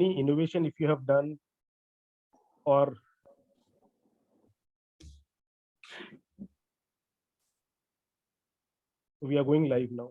any innovation if you have done, or we are going live now.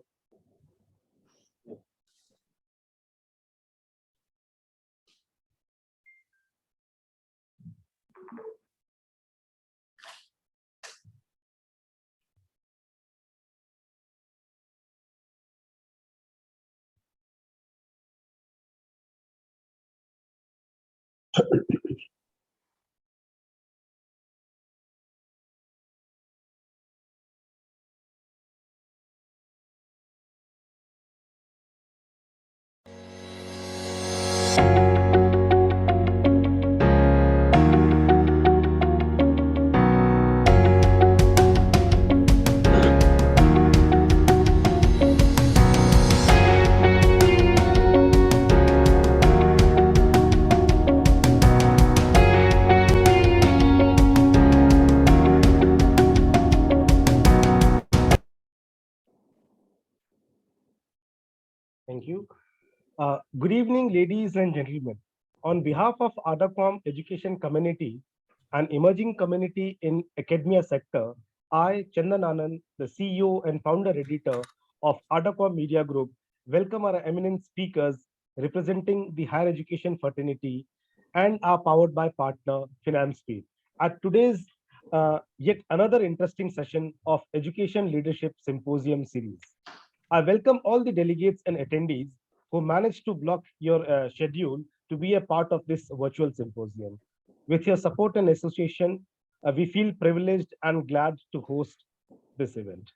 Thank you. Good evening, ladies and gentlemen. On behalf of ArdorComm Education Community, an emerging community in academia sector, I, Chandan Anand, the CEO and founder editor of ArdorComm Media Group, welcome our eminent speakers representing the higher education fraternity and are powered by partner Financepeer. At today's yet another interesting session of Education Leadership Symposium series. I welcome all the delegates and attendees who managed to block your schedule to be a part of this virtual symposium. With your support and association, we feel privileged and glad to host this event.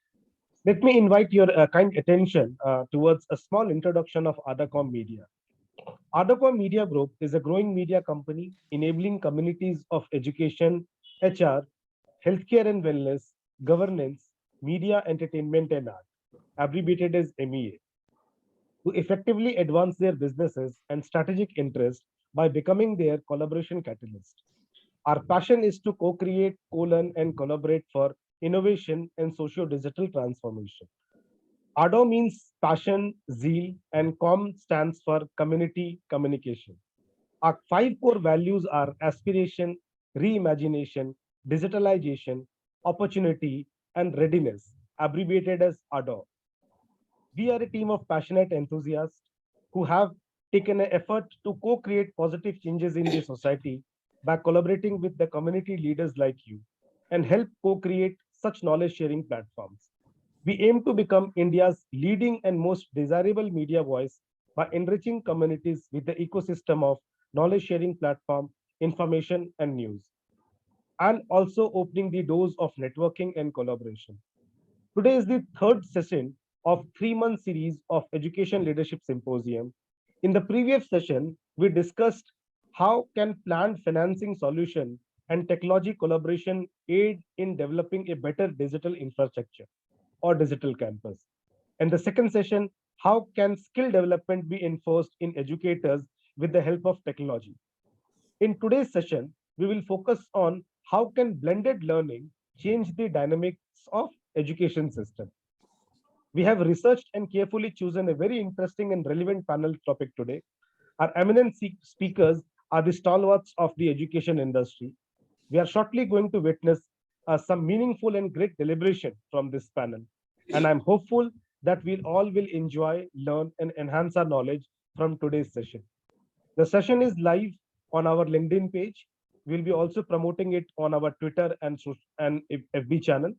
Let me invite your kind attention towards a small introduction of ArdorComm Media. ArdorComm Media Group is a growing media company enabling communities of education, HR, healthcare and wellness, governance, media, entertainment, and art, abbreviated as MEA, to effectively advance their businesses and strategic interests by becoming their collaboration catalyst. Our passion is to co-create, co-learn, and collaborate for innovation and socio-digital transformation. ADO means passion, zeal, and COM stands for community communication. Our five core values are aspiration, reimagination, digitalization, opportunity, and readiness, abbreviated as ADO. We are a team of passionate enthusiasts who have taken an effort to co-create positive changes in the society by collaborating with the community leaders like you and help co-create such knowledge sharing platforms. We aim to become India's leading and most desirable media voice by enriching communities with the ecosystem of knowledge sharing platform, information and news, and also opening the doors of networking and collaboration. Today is the third session of 3-month series of Education Leadership Symposium. In the previous session, we discussed how can planned financing solution and technology collaboration aid in developing a better digital infrastructure or digital campus. And the second session, how can skill development be enforced in educators with the help of technology? In today's session, we will focus on how can blended learning change the dynamics of education system. We have researched and carefully chosen a very interesting and relevant panel topic today. Our eminent speakers are the stalwarts of the education industry. We are shortly going to witness some meaningful and great deliberation from this panel. And I'm hopeful that we all will enjoy, learn, and enhance our knowledge from today's session. The session is live on our LinkedIn page. We'll be also promoting it on our Twitter and FB channel.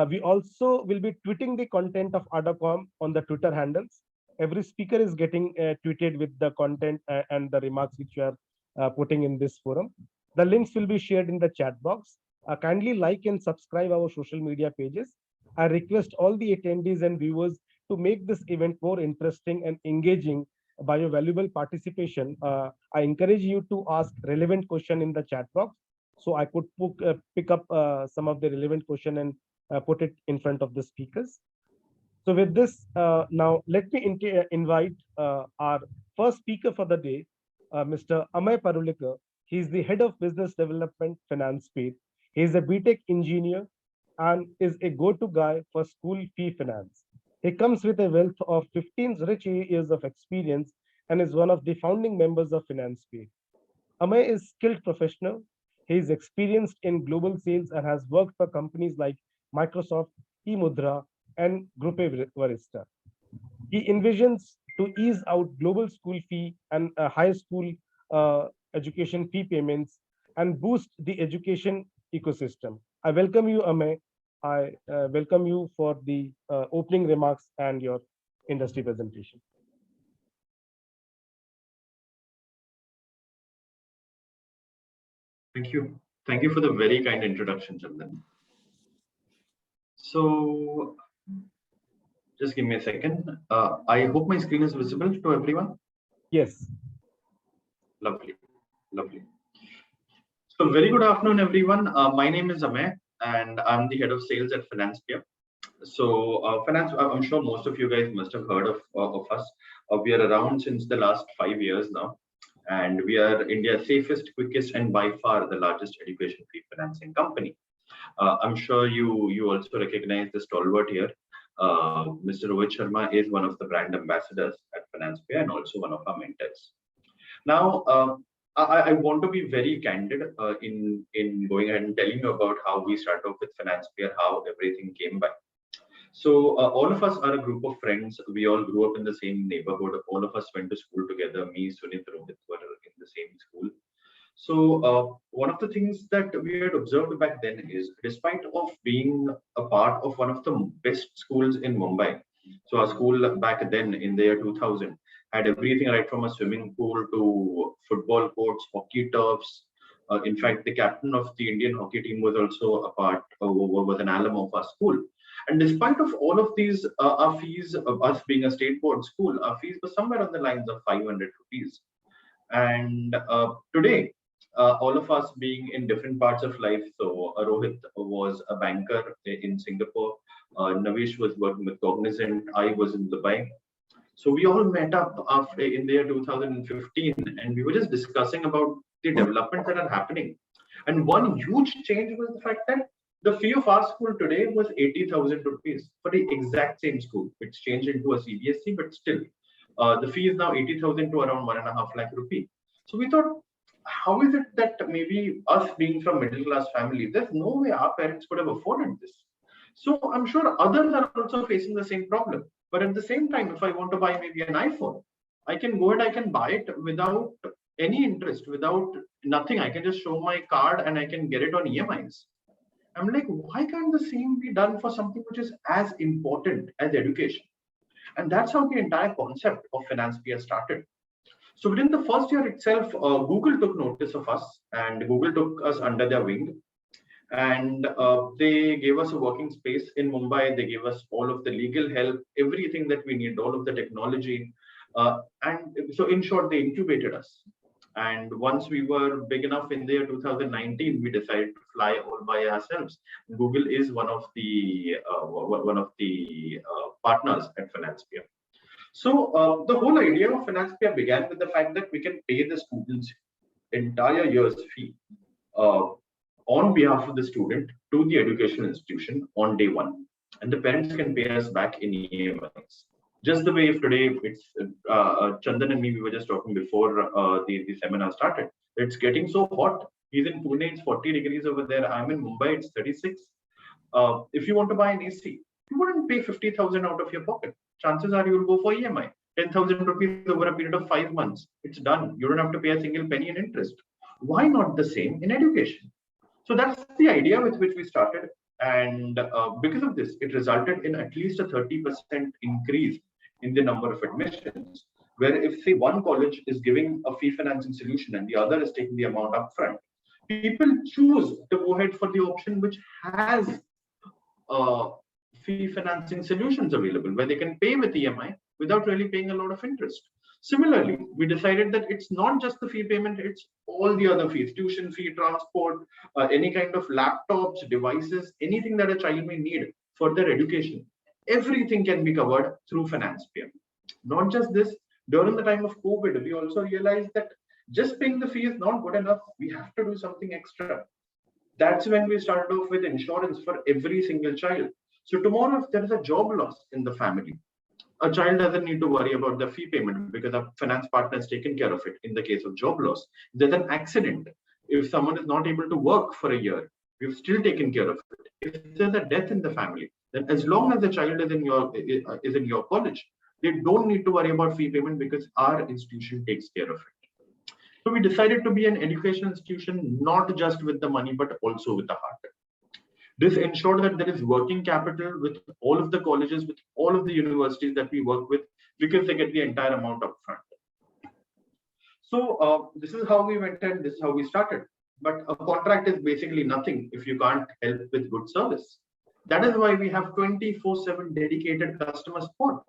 We also will be tweeting the content of ArdorComm on the Twitter handles. Every speaker is getting tweeted with the content and the remarks which you are putting in this forum. The links will be shared in the chat box. Kindly like and subscribe our social media pages. I request all the attendees and viewers to make this event more interesting and engaging by your valuable participation. I encourage you to ask relevant question in the chat box, so I could pick up some of the relevant question and put it in front of the speakers. So with this, now let me invite our first speaker for the day, Mr. Amay Parulekar. He is the head of business development Financepeer. He is a BTech engineer and is a go-to guy for school fee finance. He comes with a wealth of 15 rich years of experience and is one of the founding members of Financepeer. Amay is skilled professional. He is experienced in global sales and has worked for companies like Microsoft, eMudra, and Grupe Varista. He envisions to ease out global school fee and high school education fee payments and boost the education ecosystem. I welcome you, Amay. I welcome you for the opening remarks and your industry presentation. Thank you. Thank you for the very kind introduction, Chandan. So, just give me a second. I hope my screen is visible to everyone. Yes. Lovely, lovely. So, very good afternoon, everyone. My name is Amay, and I'm the head of sales at Financepeer. So, I'm sure most of you guys must have heard of us. We are around since the last 5 years now, and we are India's safest, quickest, and by far the largest education fee financing company. I'm sure you also recognize the stalwart here. Mr. Rohit Sharma is one of the brand ambassadors at Financepeer and also one of our mentors. Now, I want to be very candid in going ahead and telling you about how we started off with Financepeer, how everything came by. So all of us are a group of friends. We all grew up in the same neighborhood. All of us went to school together. Me, Sunit, Rohit were in the same school. So one of the things that we had observed back then is, despite of being a part of one of the best schools in Mumbai, so our school back then in the year 2000 had everything right from a swimming pool to football courts, hockey turfs. In fact, the captain of the Indian hockey team was also was an alum of our school. And despite of all of these, our fees, us being a state board school, our fees were somewhere on the lines of 500 rupees. And today, all of us being in different parts of life. So Rohit was a banker in Singapore. Navish was working with Cognizant. I was in Dubai. So we all met up after in the year 2015, and we were just discussing about the developments that are happening. And one huge change was the fact that the fee of our school today was 80,000 rupees for the exact same school. It's changed into a CBSE, but still, the fee is now 80,000 to around 1.5 lakh rupee. So we thought, how is it that maybe us being from middle class family, there's no way our parents could have afforded this. So I'm sure others are also facing the same problem. But at the same time, if I want to buy maybe an iPhone, I can go ahead, I can buy it without any interest, without nothing. I can just show my card and I can get it on EMIs. I'm like, why can't the same be done for something which is as important as education? And that's how the entire concept of Financepeer started. So within the first year itself, Google took notice of us, and Google took us under their wing. And they gave us a working space in Mumbai. They gave us all of the legal help, everything that we need, all of the technology. And so in short, they incubated us. And once we were big enough in the year 2019, we decided to fly all by ourselves. Google is one of the partners at Financepeer. So the whole idea of Financepeer began with the fact that we can pay the students entire year's fee on behalf of the student to the educational institution on day one, and the parents can pay us back in EMIs. Just the way if today it's Chandan and me, we were just talking before the seminar started. It's getting so hot. He's in Pune, it's 40 degrees over there. I'm in Mumbai, it's 36. If you want to buy an AC, you wouldn't pay 50,000 out of your pocket. Chances are you will go for EMI. 10,000 rupees over a period of 5 months. It's done. You don't have to pay a single penny in interest. Why not the same in education? So that's the idea with which we started. And because of this, it resulted in at least a 30% increase in the number of admissions, where if say one college is giving a fee financing solution and the other is taking the amount upfront, people choose to go ahead for the option which has fee financing solutions available, where they can pay with EMI without really paying a lot of interest. Similarly, we decided that it's not just the fee payment, it's all the other fees, tuition fee, transport, any kind of laptops, devices, anything that a child may need for their education. Everything can be covered through Financepeer. Not just this, during the time of COVID, we also realized that just paying the fee is not good enough. We have to do something extra. That's when we started off with insurance for every single child. So tomorrow, if there is a job loss in the family, a child doesn't need to worry about the fee payment because a finance partner has taken care of it. In the case of job loss, there's an accident. If someone is not able to work for a year, we've still taken care of it. If there's a death in the family, then as long as the child is in your college, they don't need to worry about fee payment because our institution takes care of it. So we decided to be an education institution, not just with the money, but also with the heart. This ensured that there is working capital with all of the colleges, with all of the universities that we work with, because they get the entire amount upfront. So this is how we went and this is how we started. But a contract is basically nothing if you can't help with good service. That is why we have 24/7 dedicated customer support.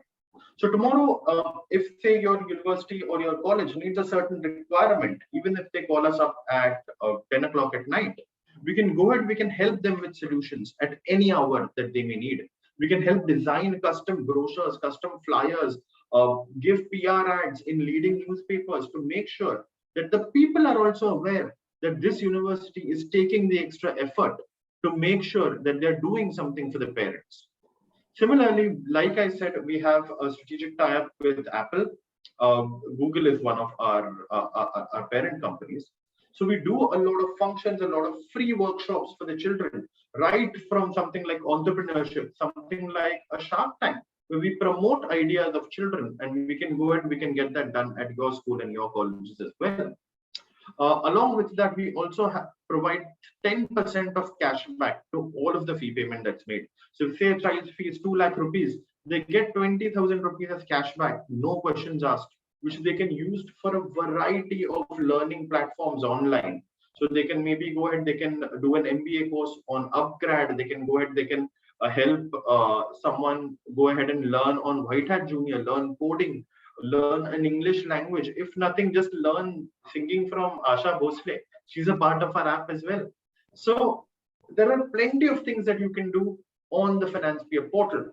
So tomorrow, if say your university or your college needs a certain requirement, even if they call us up at 10 o'clock at night, we can go ahead, we can help them with solutions at any hour that they may need. We can help design custom brochures, custom flyers, give PR ads in leading newspapers to make sure that the people are also aware that this university is taking the extra effort to make sure that they're doing something for the parents. Similarly, like I said, we have a strategic tie-up with Apple. Google is one of our parent companies. So we do a lot of functions, a lot of free workshops for the children, right from something like entrepreneurship, something like a Shark Tank, where we promote ideas of children, and we can go ahead, we can get that done at your school and your colleges as well. Along with that, we also provide 10% of cash back to all of the fee payment that's made. So if say a child's fee is 2 lakh rupees, they get 20,000 rupees as cash back, no questions asked, which they can use for a variety of learning platforms online. So they can maybe go ahead, they can do an MBA course on Upgrad, they can go ahead, they can help someone go ahead and learn on White Hat Junior, learn coding, learn an English language. If nothing, just learn singing from Asha Bhosle. She's a part of our app as well. So there are plenty of things that you can do on the Financepeer portal.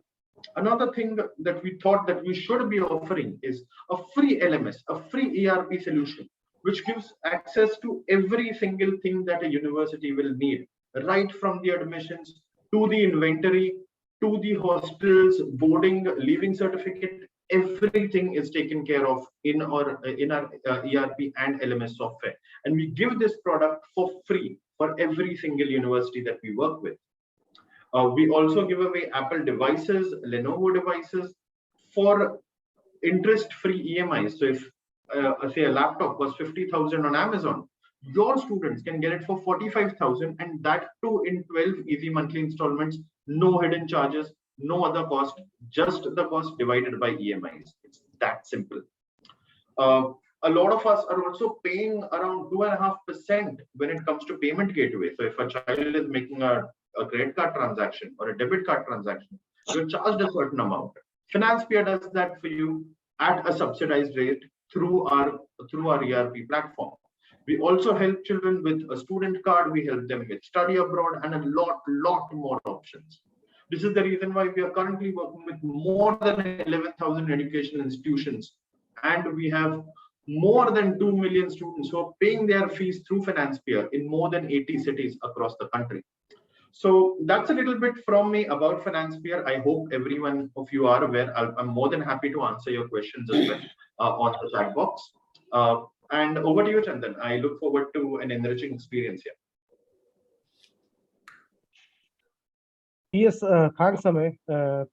Another thing that we thought that we should be offering is a free LMS, a free ERP solution, which gives access to every single thing that a university will need, right from the admissions to the inventory, to the hostels, boarding, leaving certificate. Everything is taken care of in our ERP and LMS software. And we give this product for free for every single university that we work with. We also give away Apple devices, Lenovo devices for interest-free EMIs. So if say a laptop was 50,000 on Amazon, your students can get it for 45,000, and that too in 12 easy monthly installments, no hidden charges, no other cost, just the cost divided by EMIs. It's that simple. A lot of us are also paying around 2.5% when it comes to payment gateway. So if a child is making a credit card transaction or a debit card transaction, you're charged a certain amount. Financepeer does that for you at a subsidized rate through our ERP platform. We also help children with a student card. We help them with study abroad and a lot more options. This is the reason why we are currently working with more than 11,000 educational institutions, and we have more than 2 million students who are paying their fees through Financepeer in more than 80 cities across the country. So that's a little bit from me about Financepeer. I hope everyone of you are aware. I'm more than happy to answer your questions as well on the chat box. And over to you, Chandan. I look forward to an enriching experience here. Yes, thanks, Amay.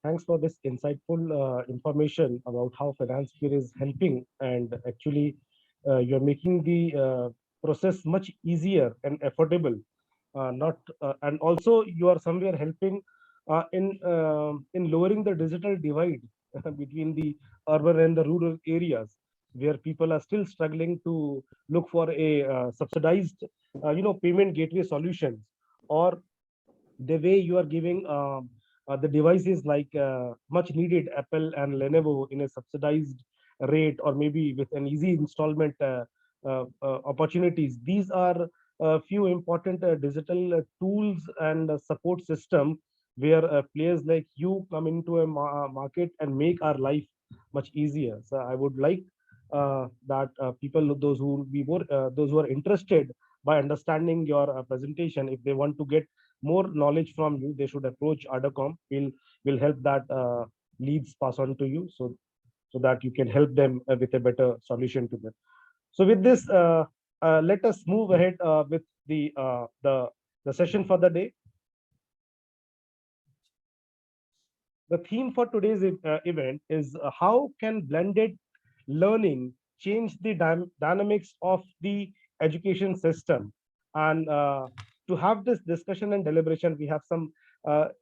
Thanks for this insightful information about how Financepeer is helping, and actually, you're making the process much easier and affordable. And also you are somewhere helping in lowering the digital divide between the urban and the rural areas, where people are still struggling to look for a subsidized payment gateway solutions, or the way you are giving the devices like much needed Apple and Lenovo in a subsidized rate, or maybe with an easy installment opportunities. These are a few important digital tools and support system where players like you come into a market and make our life much easier. So I would like that people, those who are interested by understanding your presentation, if they want to get more knowledge from you, they should approach ArdorComm. We'll help that leads pass on to you, so that you can help them with a better solution to them. So with this, let us move ahead with the session for the day. The theme for today's event is how can blended learning change the dynamics of the education system. And to have this discussion and deliberation, we have some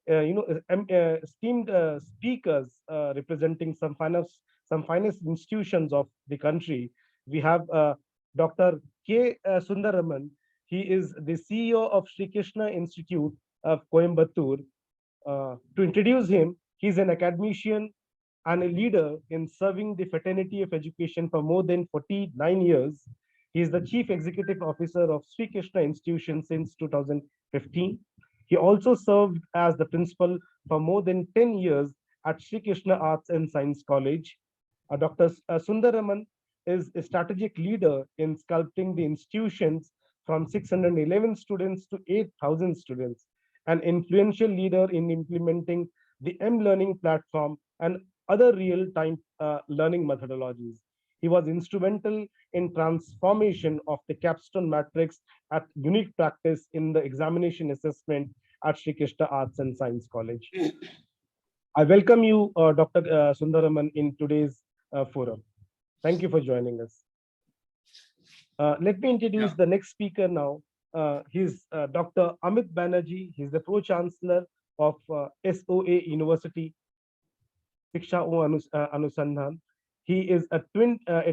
esteemed speakers representing some finest institutions of the country. We have Dr. K. Sundaraman. He is the CEO of Sri Krishna Institute of Coimbatore. To introduce him, he's an academician and a leader in serving the fraternity of education for more than 49 years. He is the Chief Executive Officer of Sri Krishna Institution since 2015. He also served as the principal for more than 10 years at Sri Krishna Arts and Science College. Dr. Sundaraman is a strategic leader in sculpting the institutions from 611 students to 8,000 students, an influential leader in implementing the M-learning platform and other real-time learning methodologies. He was instrumental in transformation of the capstone matrix at unique practice in the examination assessment at Sri Krishna Arts and Science College. I welcome you, Dr. Sundaraman, in today's forum. Thank you for joining us. Let me introduce the next speaker now. He's Dr. Amit Banerjee. He's the Pro-Chancellor of SOA University, Shiksha Anusandhan. He is a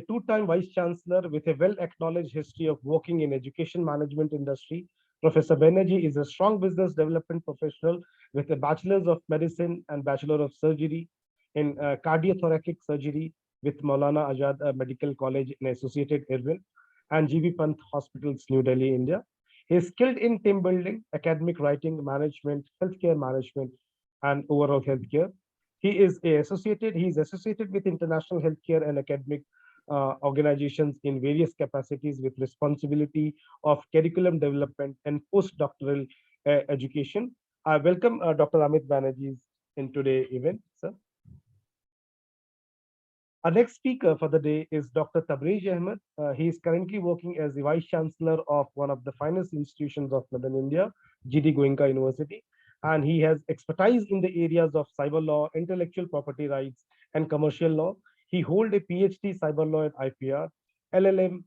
two-time Vice Chancellor with a well-acknowledged history of working in education management industry. Professor Banerjee is a strong business development professional with a Bachelor's of Medicine and Bachelor of Surgery in Cardiothoracic Surgery with Maulana Azad Medical College in Associated Irvine and GB Pant Hospitals, New Delhi, India. He is skilled in team building, academic writing, management, healthcare management, and overall healthcare. He is associated with international healthcare and academic organizations in various capacities with responsibility of curriculum development and postdoctoral education. I welcome Dr. Amit Banerjee in today's event, sir. Our next speaker for the day is Dr. Tabrez Ahmed. He is currently working as the Vice Chancellor of one of the finest institutions of Northern India, GD Goenka University. And he has expertise in the areas of cyber law, intellectual property rights, and commercial law. He holds a PhD cyber law at IPR, LLM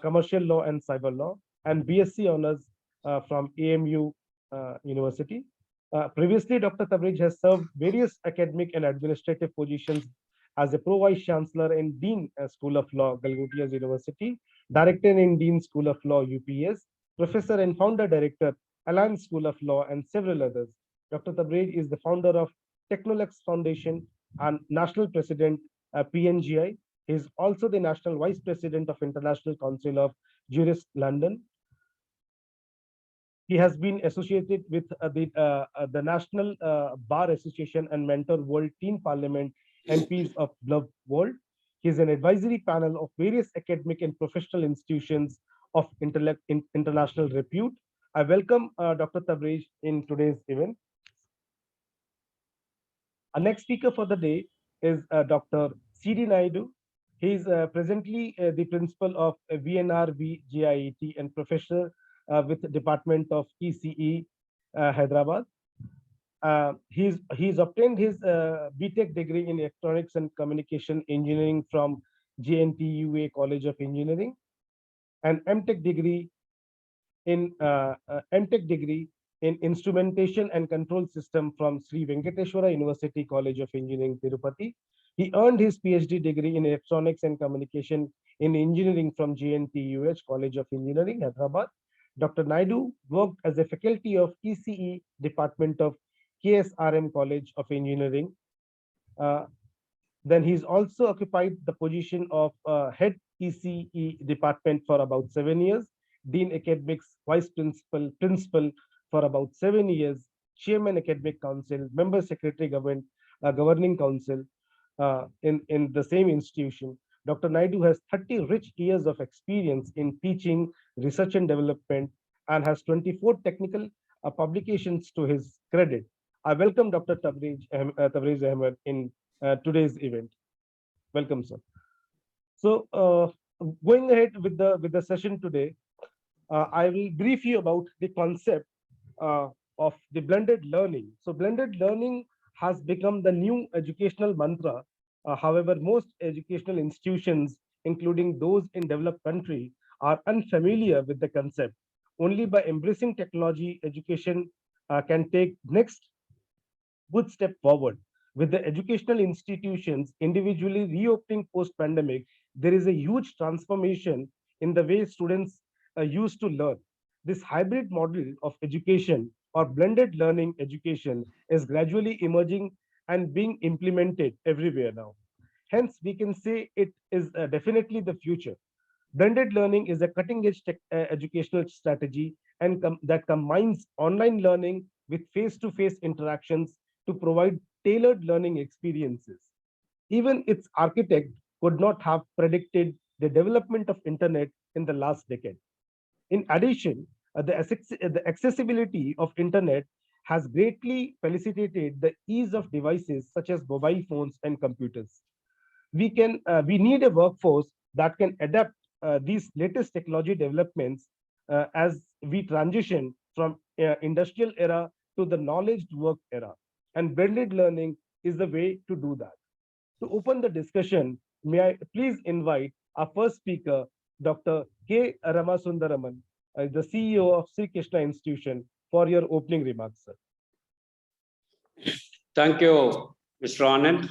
commercial law and cyber law, and BSc honors from AMU University. Previously, Dr. Tabrez has served various academic and administrative positions as a Pro-Vice Chancellor and Dean School of Law, Galgotias University, Director in Dean School of Law, UPS, Professor and Founder Director, Alliance School of Law, and several others. Dr. Tabrez is the founder of Technolex Foundation and National President, PNGI. He is also the National Vice President of International Council of Jurists, London. He has been associated with the National Bar Association and Mentor World Teen Parliament MPs of Glove World. He is an advisory panel of various academic and professional institutions of international repute. I welcome Dr. Tabrez in today's event. Our next speaker for the day is Dr. C.D. Naidu. He is presently the principal of VNRB GIET and professor with the Department of ECE, Hyderabad. He's obtained his BTech degree in Electronics and Communication Engineering from JNTUA College of Engineering, and MTech degree in Instrumentation and Control System from Sri Venkateswara University College of Engineering, Tirupati. He earned his PhD degree in Electronics and Communication in Engineering from JNTUH College of Engineering, Hyderabad. Dr. Naidu worked as a faculty of ECE Department of KSRM College of Engineering. Then he's also occupied the position of head ECE department for about 7 years, Dean Academics, Vice Principal for about 7 years, Chairman Academic Council, Member Secretary Governing Council in the same institution. Dr. Naidu has 30 rich years of experience in teaching, research and development, and has 24 technical publications to his credit. I welcome Dr. Tabriz Ahmed in today's event. Welcome, sir. So, going ahead with the session today, I will brief you about the concept of the blended learning. So, blended learning has become the new educational mantra. However, most educational institutions, including those in developed countries, are unfamiliar with the concept. Only by embracing technology, education can take next good step forward. With the educational institutions individually reopening post-pandemic, there is a huge transformation in the way students used to learn. This hybrid model of education or blended learning education is gradually emerging and being implemented everywhere now. Hence, we can say it is definitely the future. Blended learning is a cutting edge educational strategy that combines online learning with face to face interactions to provide tailored learning experiences. Even its architect could not have predicted the development of internet in the last decade. In addition, the accessibility of internet has greatly facilitated the ease of devices such as mobile phones and computers. We need a workforce that can adapt these latest technology developments as we transition from industrial era to the knowledge work era, and blended learning is the way to do that. To open the discussion, may I please invite our first speaker, Dr. K Ramasundaraman, the CEO of Sri Krishna Institution, for your opening remarks, sir. Thank you, Mr. Anand.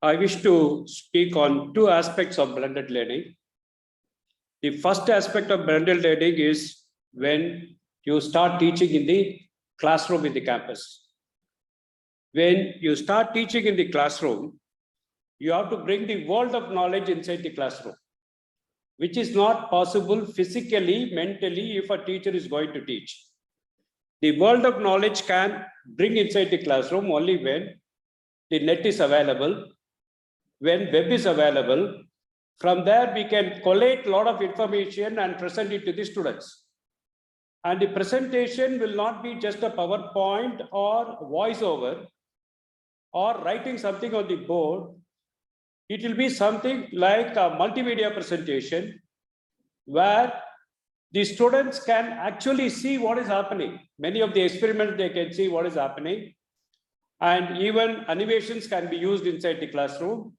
I wish to speak on two aspects of blended learning. The first aspect of blended learning is when you start teaching in the classroom in the campus. When you start teaching in the classroom, you have to bring the world of knowledge inside the classroom, which is not possible physically, mentally, if a teacher is going to teach. The world of knowledge can bring inside the classroom only when the net is available, when web is available. From there, we can collate a lot of information and present it to the students. And the presentation will not be just a PowerPoint or voiceover or writing something on the board. It will be something like a multimedia presentation where the students can actually see what is happening. Many of the experiments, they can see what is happening. And even animations can be used inside the classroom.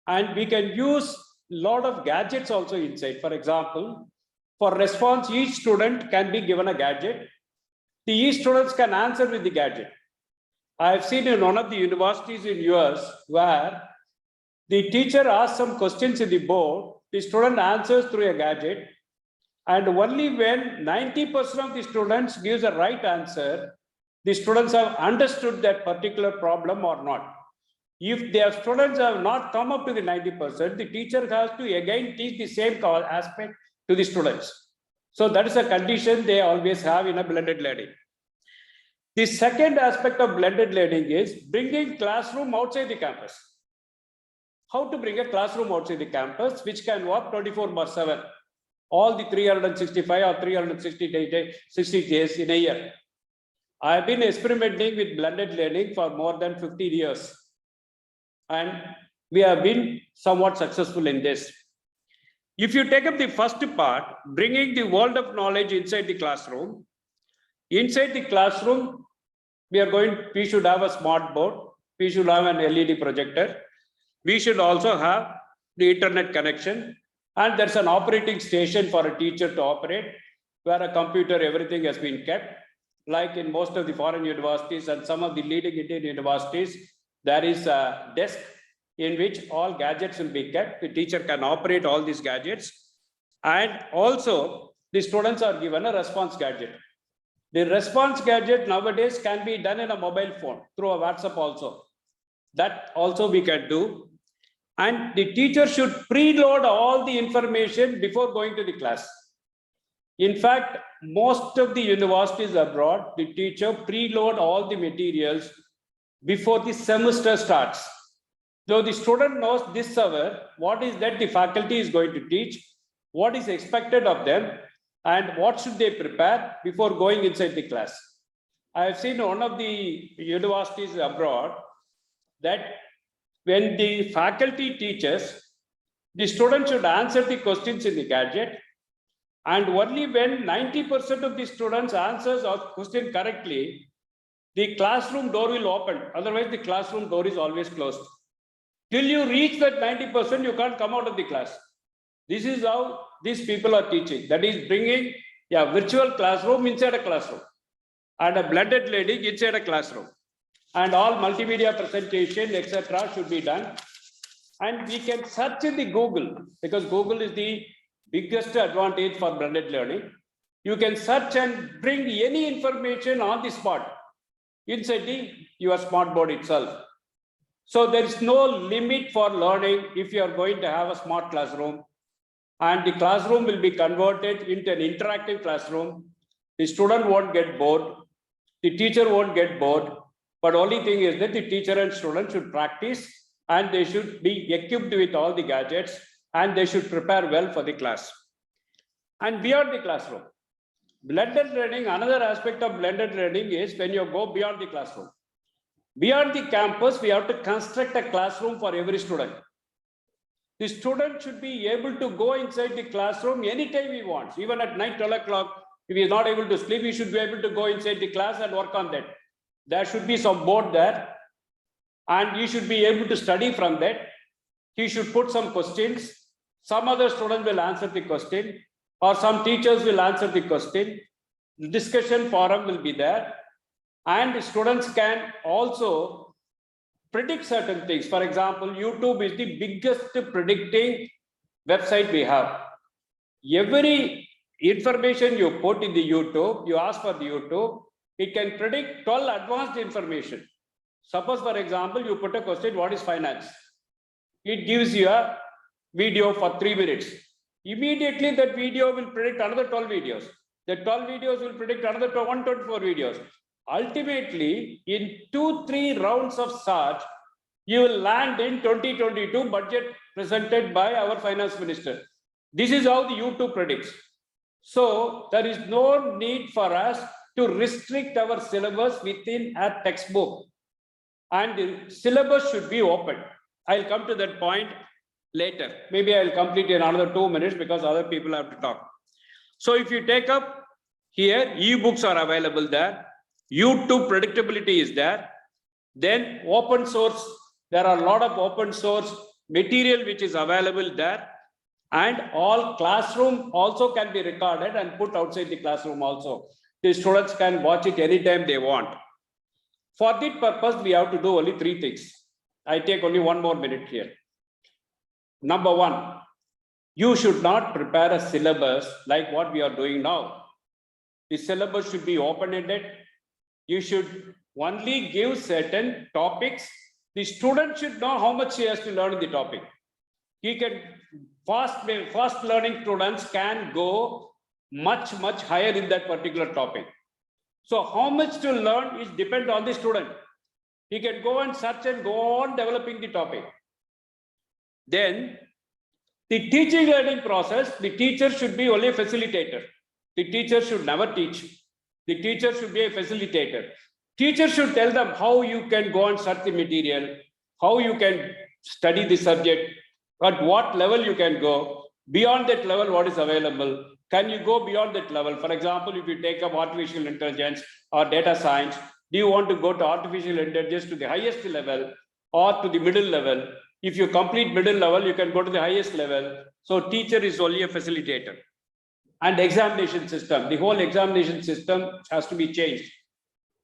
And we can use a lot of gadgets also inside. For example, for response, each student can be given a gadget. Each students can answer with the gadget. I have seen in one of the universities in US where the teacher asks some questions in the board, the student answers through a gadget, and only when 90% of the students gives a right answer, the students have understood that particular problem or not. If their students have not come up to the 90%, the teacher has to again teach the same aspect to the students. So that is a condition they always have in a blended learning. The second aspect of blended learning is bringing classroom outside the campus. How to bring a classroom outside the campus, which can work 24/7, all the 365 or 360 days in a year. I have been experimenting with blended learning for more than 15 years. And we have been somewhat successful in this. If you take up the first part, bringing the world of knowledge inside the classroom, we should have a smart board, we should have an LED projector, we should also have the internet connection, and there's an operating station for a teacher to operate, where a computer, everything has been kept. Like in most of the foreign universities and some of the leading Indian universities, there is a desk in which all gadgets will be kept. The teacher can operate all these gadgets. And also, the students are given a response gadget. The response gadget nowadays can be done in a mobile phone through a WhatsApp also. That also we can do. And the teacher should preload all the information before going to the class. In fact, most of the universities abroad, the teacher preload all the materials before the semester starts. So the student knows this hour, what is that the faculty is going to teach, what is expected of them, and what should they prepare before going inside the class. I have seen one of the universities abroad that when the faculty teaches, the student should answer the questions in the gadget, and only when 90% of the students answers a question correctly, the classroom door will open. Otherwise, the classroom door is always closed. Till you reach that 90%, you can't come out of the class. This is how these people are teaching. That is bringing a virtual classroom inside a classroom and a blended learning inside a classroom. And all multimedia presentation, etc. should be done. And we can search in the Google, because Google is the biggest advantage for blended learning. You can search and bring any information on the spot inside your smart board itself. So there is no limit for learning if you are going to have a smart classroom, and the classroom will be converted into an interactive classroom. The student won't get bored, the teacher won't get bored, but only thing is that the teacher and student should practice, and they should be equipped with all the gadgets, and they should prepare well for the class. And beyond the classroom, blended learning, another aspect of blended learning is when you go beyond the classroom. Beyond the campus, we have to construct a classroom for every student. The student should be able to go inside the classroom anytime he wants, even at night, 12 o'clock. If he is not able to sleep, he should be able to go inside the class and work on that. There should be some board there, and he should be able to study from that. He should put some questions. Some other student will answer the question, or some teachers will answer the question. The discussion forum will be there, and students can also predict certain things. For example, YouTube is the biggest predicting website we have. Every information you put in the YouTube, you ask for the YouTube, it can predict 12 advanced information. Suppose, for example, you put a question, what is finance? It gives you a video for 3 minutes. Immediately that video will predict another 12 videos. The 12 videos will predict another 124 videos. Ultimately, in 2-3 rounds of search, you will land in 2022 budget presented by our finance minister. This is how the YouTube predicts. So there is no need for us to restrict our syllabus within a textbook, and the syllabus should be open. I'll come to that point later. Maybe I'll complete in another 2 minutes because other people have to talk. So if you take up here, e-books are available there. YouTube predictability is there. Then open source, there are a lot of open source material which is available there. And all classroom also can be recorded and put outside the classroom also. The students can watch it anytime they want. For that purpose, we have to do only 3 things. I take only 1 more minute here. Number 1, you should not prepare a syllabus like what we are doing now. The syllabus should be open-ended. You should only give certain topics. The student should know how much he has to learn in the topic. He can, fast learning students can go much higher in that particular topic. So how much to learn is depend on the student. He can go and search and go on developing the topic. Then the teaching learning process, the teacher should be only a facilitator. The teacher should never teach. The teacher should be a facilitator. Teacher should tell them how you can go and search the material, how you can study the subject, at what level you can go. Beyond that level, what is available? Can you go beyond that level? For example, if you take up artificial intelligence or data science, do you want to go to artificial intelligence to the highest level or to the middle level? If you complete middle level, you can go to the highest level. So teacher is only a facilitator. And examination system, the whole examination system has to be changed.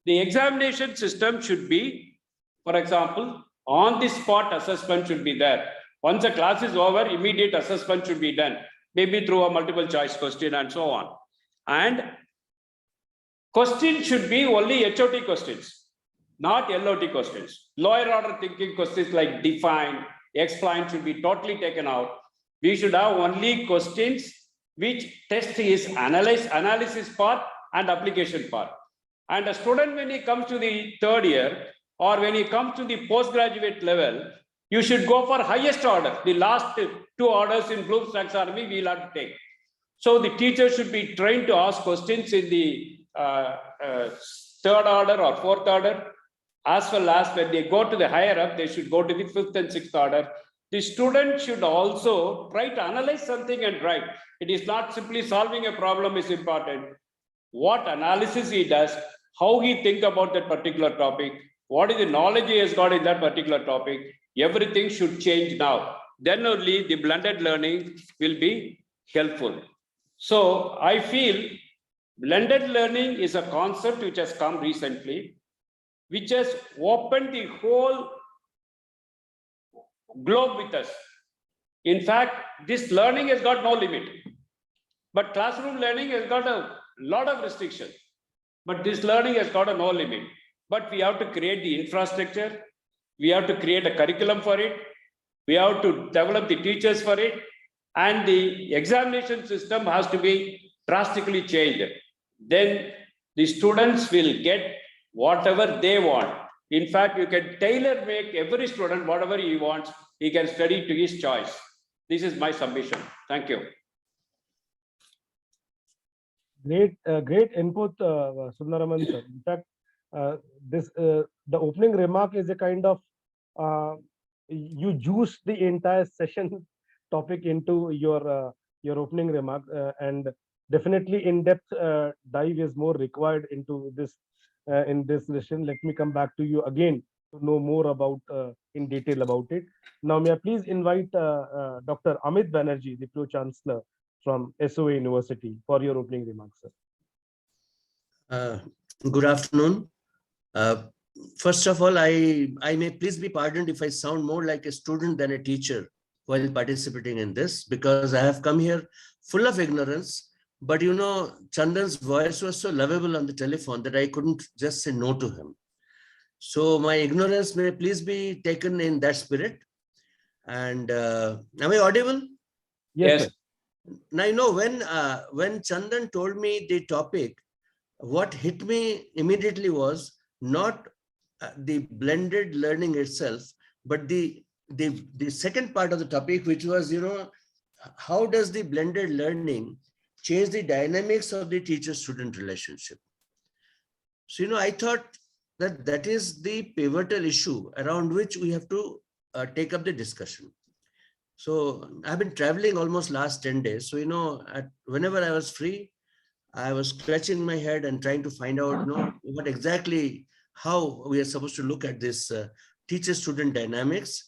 The examination system should be, for example, on the spot assessment should be there. Once a class is over, immediate assessment should be done, maybe through a multiple choice question and so on. And questions should be only HOT questions, not LOT questions. Lower order thinking questions like define, explain should be totally taken out. We should have only questions which test his analysis part and application part. And a student, when he comes to the 3rd year or when he comes to the postgraduate level, you should go for highest order. The last 2 orders in Bloom's taxonomy we will have to take. So the teacher should be trained to ask questions in the third order or fourth order, as well as when they go to the higher up, they should go to the fifth and sixth order. The student should also try to analyze something and write. It is not simply solving a problem is important. What analysis he does, how he think about that particular topic, what is the knowledge he has got in that particular topic, everything should change now. Then only the blended learning will be helpful. So I feel blended learning is a concept which has come recently, which has opened the whole globe with us. In fact, this learning has got no limit. But classroom learning has got a lot of restrictions. But this learning has got a no limit. But we have to create the infrastructure. We have to create a curriculum for it. We have to develop the teachers for it. And the examination system has to be drastically changed. Then the students will get whatever they want. In fact, you can tailor make every student whatever he wants. He can study to his choice. This is my submission. Thank you. Great input, Sunaraman sir. In fact, the opening remark is a kind of you juice the entire session topic into your opening remark, and definitely in-depth dive is more required into this in this session. Let me come back to you again to know more about in detail about it. Now, may I please invite Dr. Amit Banerjee, the Pro Chancellor from SOA University, for your opening remarks, sir. Good afternoon. First of all, I may please be pardoned if I sound more like a student than a teacher while participating in this, because I have come here full of ignorance. But you know, Chandan's voice was so lovable on the telephone that I couldn't just say no to him. So my ignorance may please be taken in that spirit. And am I audible? Yes. Now, you know, when Chandan told me the topic, what hit me immediately was not the blended learning itself, but the second part of the topic, which was, you know, how does the blended learning change the dynamics of the teacher-student relationship? So, you know, I thought that is the pivotal issue around which we have to take up the discussion. So I've been traveling almost last 10 days. So, you know, whenever I was free, I was scratching my head and trying to find out, you know, what exactly, how we are supposed to look at this teacher-student dynamics.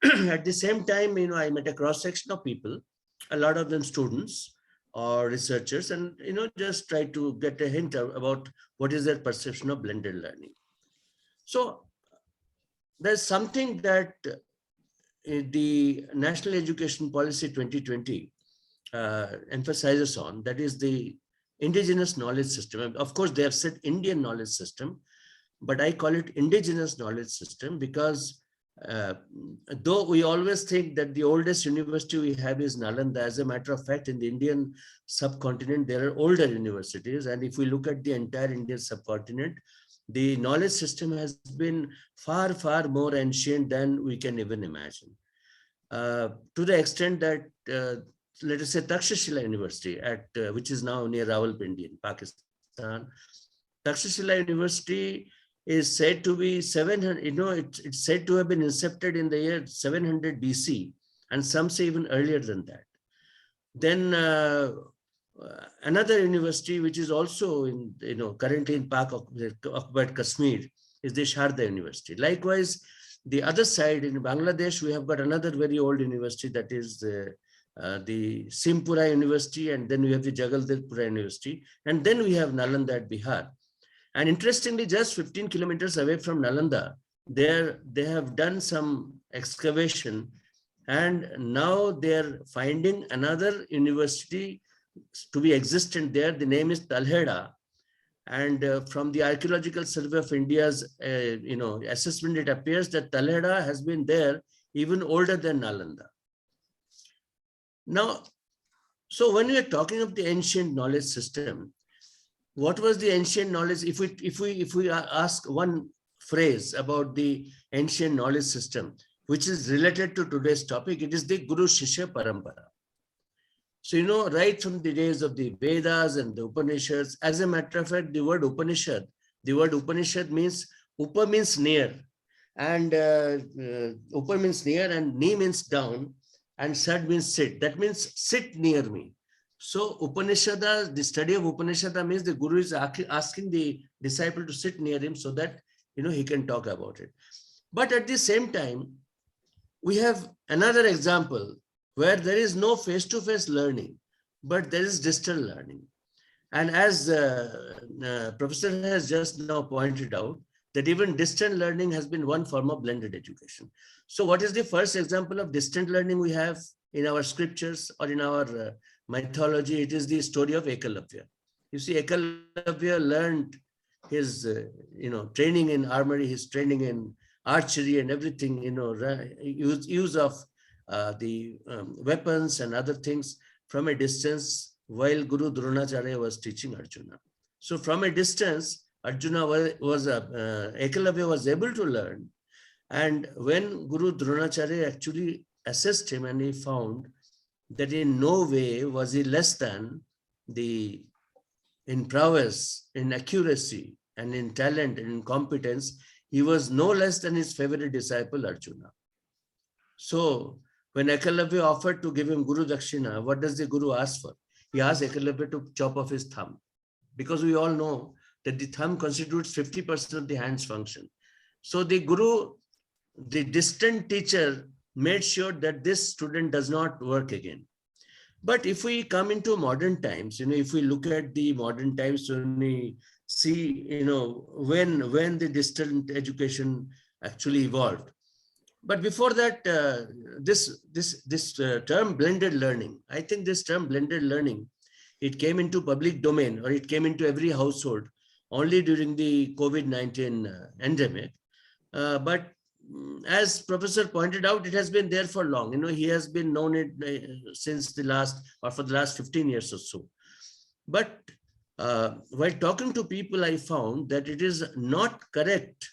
At the same time, you know, I met a cross-section of people, a lot of them students or researchers, and, you know, just try to get a hint about what is their perception of blended learning. So there's something that the National Education Policy 2020 emphasizes on, that is the indigenous knowledge system. Of course, they have said Indian knowledge system, but I call it indigenous knowledge system because though we always think that the oldest university we have is Nalanda, as a matter of fact, in the Indian subcontinent, there are older universities. And if we look at the entire Indian subcontinent, the knowledge system has been far, far more ancient than we can even imagine. To the extent that, let us say, Takshashila University, which is now near Rawalpindi in Pakistan. Takshashila University is said to be 700, you know, it's said to have been incepted in the year 700 BC, and some say even earlier than that. Then another university, which is also in, you know, currently in Pak-occupied Kashmir, is the Sharda University. Likewise, the other side in Bangladesh, we have got another very old university, that is the Simpura University, and then we have the Jagaldalpura University, and then we have Nalanda at Bihar. And interestingly, just 15 kilometers away from Nalanda, they have done some excavation, and now they're finding another university to be existent there. The name is Talheda, and from the Archaeological Survey of India's you know, assessment, it appears that Talheda has been there even older than Nalanda. Now, so when we are talking of the ancient knowledge system, what was the ancient knowledge? If we ask one phrase about the ancient knowledge system, which is related to today's topic, it is the Guru Shishya Parampara. So, you know, right from the days of the Vedas and the Upanishads, as a matter of fact, the word Upanishad The word Upanishad means, Upa means near, and Upa means near, and Ni means down, and Sad means sit. That means sit near me. So Upanishada, the study of Upanishada means the Guru is asking the disciple to sit near him so that he can talk about it. But at the same time, we have another example where there is no face-to-face learning, but there is digital learning. And as Professor has just now pointed out, that even distant learning has been one form of blended education. So what is the first example of distant learning we have in our scriptures or in our mythology? It is the story of Ekalavya. You see, Ekalavya learned his training in armory, his training in archery and everything, use of the weapons and other things from a distance while Guru Dronacharya was teaching Arjuna. So from a distance, Arjuna Ekalavya was able to learn. And when Guru Dronacharya actually assessed him, and he found that in no way was he less than in prowess, in accuracy, and in talent, and in competence, he was no less than his favorite disciple, Arjuna. So when Ekalavya offered to give him Guru Dakshina, what does the Guru ask for? He asked Ekalavya to chop off his thumb, because we all know that the thumb constitutes 50% of the hand's function. So the Guru, the distant teacher, made sure that this student does not work again. But if we come into modern times, if we look at the modern times, when we see, when the distant education actually evolved. But before that, this term blended learning, I think this term blended learning, it came into public domain, or it came into every household only during the COVID-19 endemic. But as Professor pointed out, it has been there for long. He has been known it since for the last 15 years or so. But while talking to people, I found that it is not correct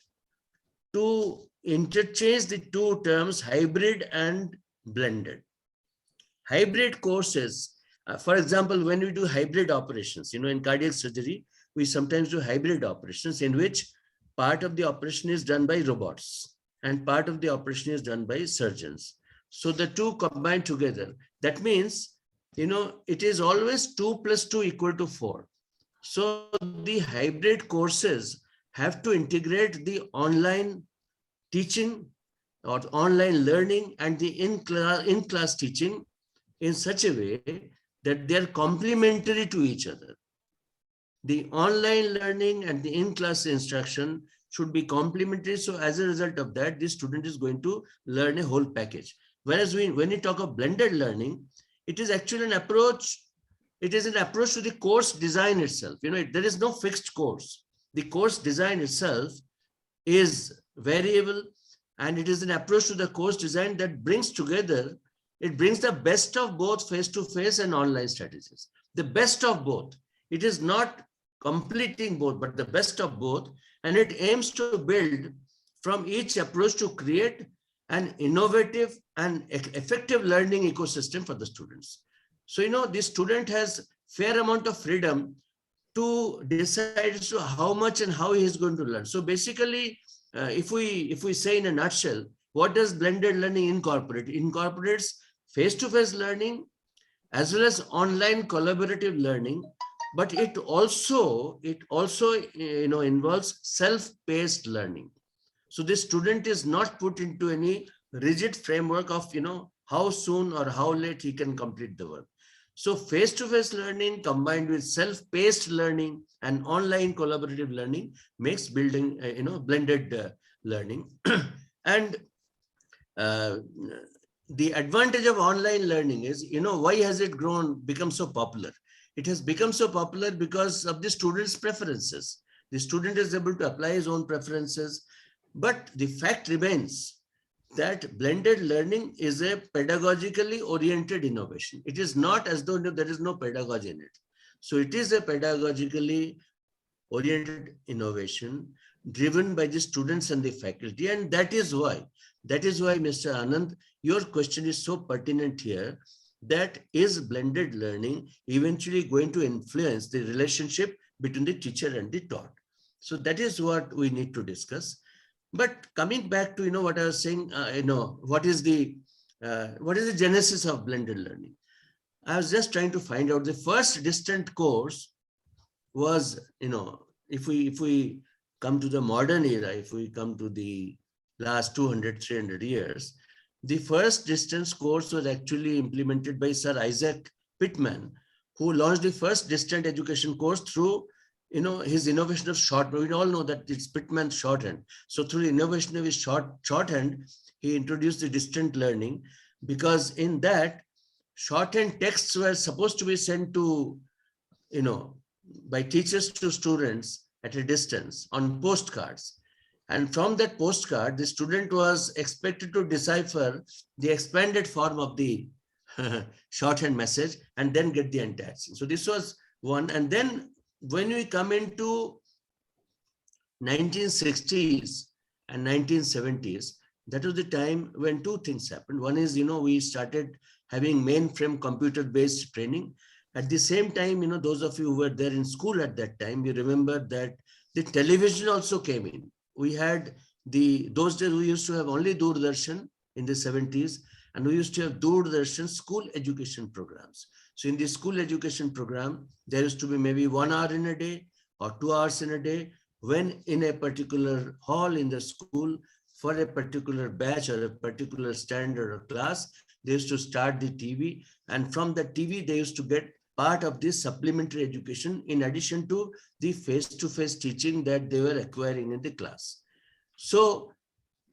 to interchange the two terms hybrid and blended. Hybrid courses, for example, when we do hybrid operations, in cardiac surgery, we sometimes do hybrid operations in which part of the operation is done by robots and part of the operation is done by surgeons. So the two combined together, that means, it is always 2 + 2 = 4. So the hybrid courses have to integrate the online teaching or online learning and the in-class teaching in such a way that they're complementary to each other. The online learning and the in-class instruction should be complementary. So as a result of that, the student is going to learn a whole package. Whereas when we talk of blended learning, it is actually an approach. It is an approach to the course design itself. There is no fixed course. The course design itself is variable, and it is an approach to the course design that brings together, it brings the best of both face-to-face and online strategies. The best of both. It is not completing both, but the best of both. And it aims to build from each approach to create an innovative and effective learning ecosystem for the students. So, the student has fair amount of freedom to decide how much and how he is going to learn. So basically, if we say in a nutshell, what does blended learning incorporate? It incorporates face-to-face learning as well as online collaborative learning, but it also involves self-paced learning. So the student is not put into any rigid framework of how soon or how late he can complete the work. So face-to-face learning combined with self-paced learning and online collaborative learning makes building blended learning. And the advantage of online learning is, why has it become so popular? It has become so popular because of the student's preferences. The student is able to apply his own preferences, but the fact remains that blended learning is a pedagogically oriented innovation. It is not as though there is no pedagogy in it. So it is a pedagogically oriented innovation driven by the students and the faculty. And that is why, Mr. Anand, your question is so pertinent here, that is blended learning eventually going to influence the relationship between the teacher and the taught? So that is what we need to discuss. But coming back to, what I was saying, what is the genesis of blended learning? I was just trying to find out the first distant course was, if we come to the modern era, if we come to the last 200, 300 years, the first distance course was actually implemented by Sir Isaac Pitman, who launched the first distant education course through, his innovation of shorthand. We all know that it's Pitman's shorthand. So through the innovation of his shorthand, he introduced the distant learning, because in that, shorthand texts were supposed to be sent to, by teachers to students at a distance on postcards. And from that postcard, the student was expected to decipher the expanded form of the shorthand message and then get the entire thing. So this was one. And then when we come into 1960s and 1970s, that was the time when two things happened. One is, we started having mainframe computer-based training. At the same time, those of you who were there in school at that time, you remember that the television also came in. We had those days we used to have only Doordarshan in the 70s, and we used to have Doordarshan school education programs. So in the school education program, there used to be maybe 1 hour in a day or 2 hours in a day, when in a particular hall in the school for a particular batch or a particular standard or class, they used to start the TV, and from the TV, they used to get part of this supplementary education in addition to the face-to-face teaching that they were acquiring in the class. So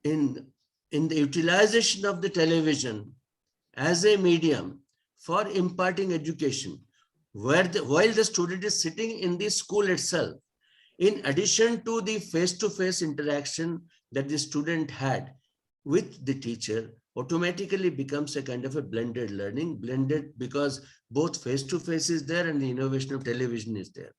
in the utilization of the television as a medium for imparting education, while the student is sitting in the school itself, in addition to the face-to-face interaction that the student had with the teacher, automatically becomes a kind of a blended learning, blended because both face-to-face is there and the innovation of television is there.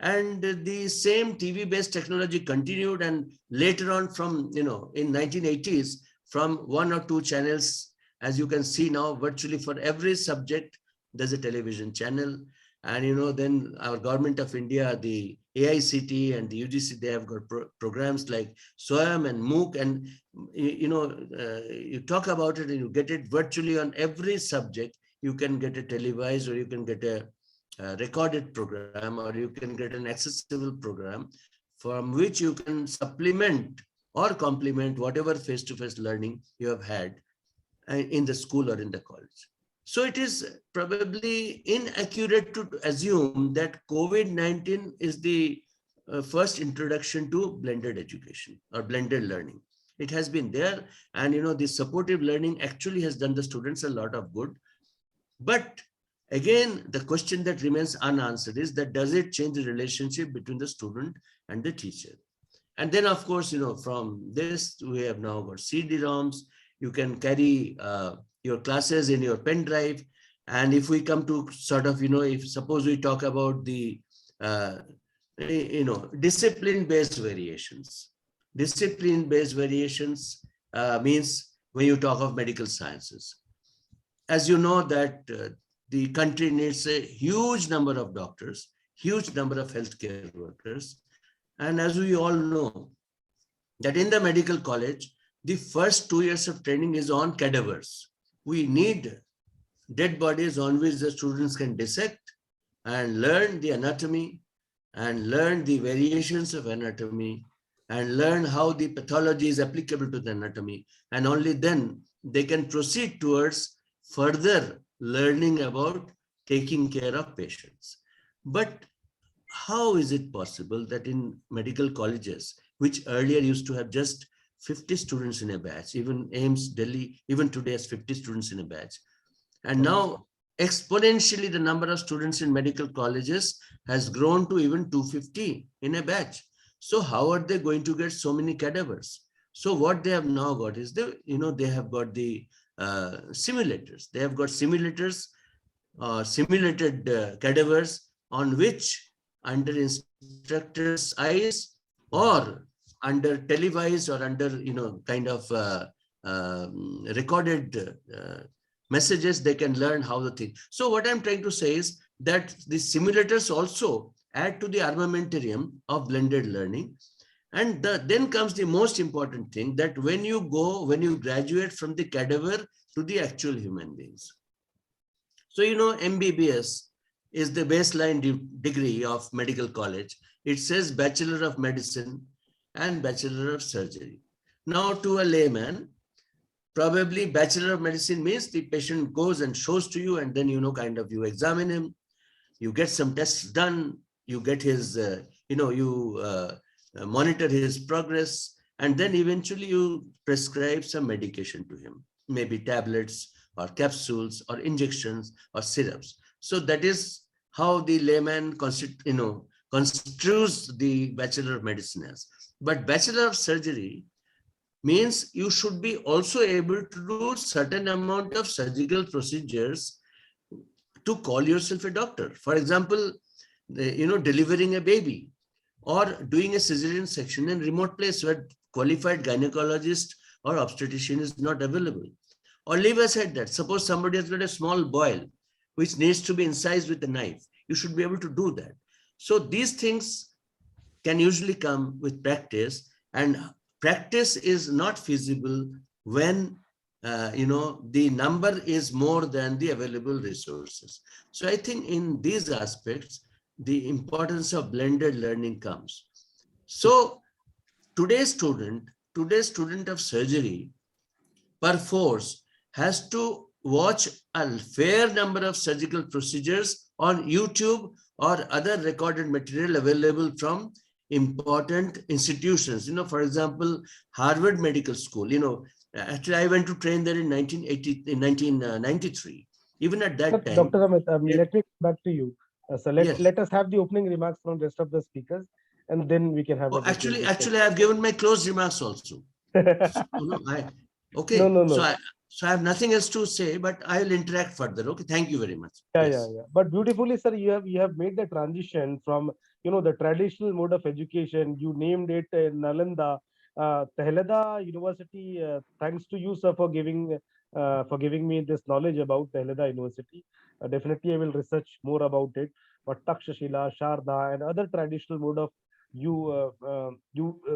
And the same TV-based technology continued, and later on from, in 1980s, from 1 or 2 channels, as you can see now, virtually for every subject, there's a television channel. And, then our government of India, the AICT and the UGC, they have got programs like SWAYAM and MOOC, and, you talk about it and you get it virtually on every subject. You can get a televised, or you can get a recorded program, or you can get an accessible program from which you can supplement or complement whatever face-to-face learning you have had in the school or in the college. So it is probably inaccurate to assume that COVID-19 is the first introduction to blended education or blended learning. It has been there, and the supportive learning actually has done the students a lot of good. But again, the question that remains unanswered is that, does it change the relationship between the student and the teacher? And then, of course, from this, we have now got CD-ROMs. You can carry your classes in your pen drive. And if we come to sort of, if suppose we talk about the, discipline-based variations. Discipline-based variations means when you talk of medical sciences. As you know that the country needs a huge number of doctors, huge number of healthcare workers. And as we all know, that in the medical college, the first 2 years of training is on cadavers. We need dead bodies on which the students can dissect and learn the anatomy and learn the variations of anatomy and learn how the pathology is applicable to the anatomy. And only then they can proceed towards further learning about taking care of patients. But how is it possible that in medical colleges, which earlier used to have just 50 students in a batch, even AIMS Delhi, even today has 50 students in a batch. And now exponentially, the number of students in medical colleges has grown to even 250 in a batch. So how are they going to get so many cadavers? So what they have now got is they have got the simulators. They have got simulators, simulated cadavers on which, under instructors' eyes or under televised or under kind of recorded messages, they can learn how the thing. So what I'm trying to say is that the simulators also add to the armamentarium of blended learning. And then comes the most important thing, that when you graduate from the cadaver to the actual human beings. So, MBBS is the baseline degree of medical college. It says Bachelor of Medicine and Bachelor of Surgery. Now, to a layman, probably Bachelor of Medicine means the patient goes and shows to you, and then, you examine him, you get some tests done, you get his, monitor his progress, and then eventually you prescribe some medication to him, maybe tablets or capsules or injections or syrups. So that is how the layman construes the Bachelor of Medicine as. But Bachelor of Surgery means you should be also able to do certain amount of surgical procedures to call yourself a doctor. For example, delivering a baby, or doing a cesarean section in remote place where qualified gynecologist or obstetrician is not available. Or leave aside that, suppose somebody has got a small boil which needs to be incised with a knife, you should be able to do that. So these things can usually come with practice, and practice is not feasible when the number is more than the available resources. So I think in these aspects, the importance of blended learning comes. So today's student of surgery perforce has to watch a fair number of surgical procedures on YouTube or other recorded material available from important institutions. For example, Harvard Medical School. Actually, I went to train there in 1993. Even at that time, Dr. Amit, let me come back to you. So yes. let us have the opening remarks from the rest of the speakers, and then we can have a Actually, I have given my closed remarks also. Okay. No. So I have nothing else to say, but I will interact further. Okay. Thank you very much. Yeah. But beautifully, sir, you have made the transition from the traditional mode of education. You named it Nalanda, Tehlada University. Thanks to you, sir, for giving me this knowledge about Tehlada University. Definitely, I will research more about it. But Takshashila, Sharda, and other traditional mode of you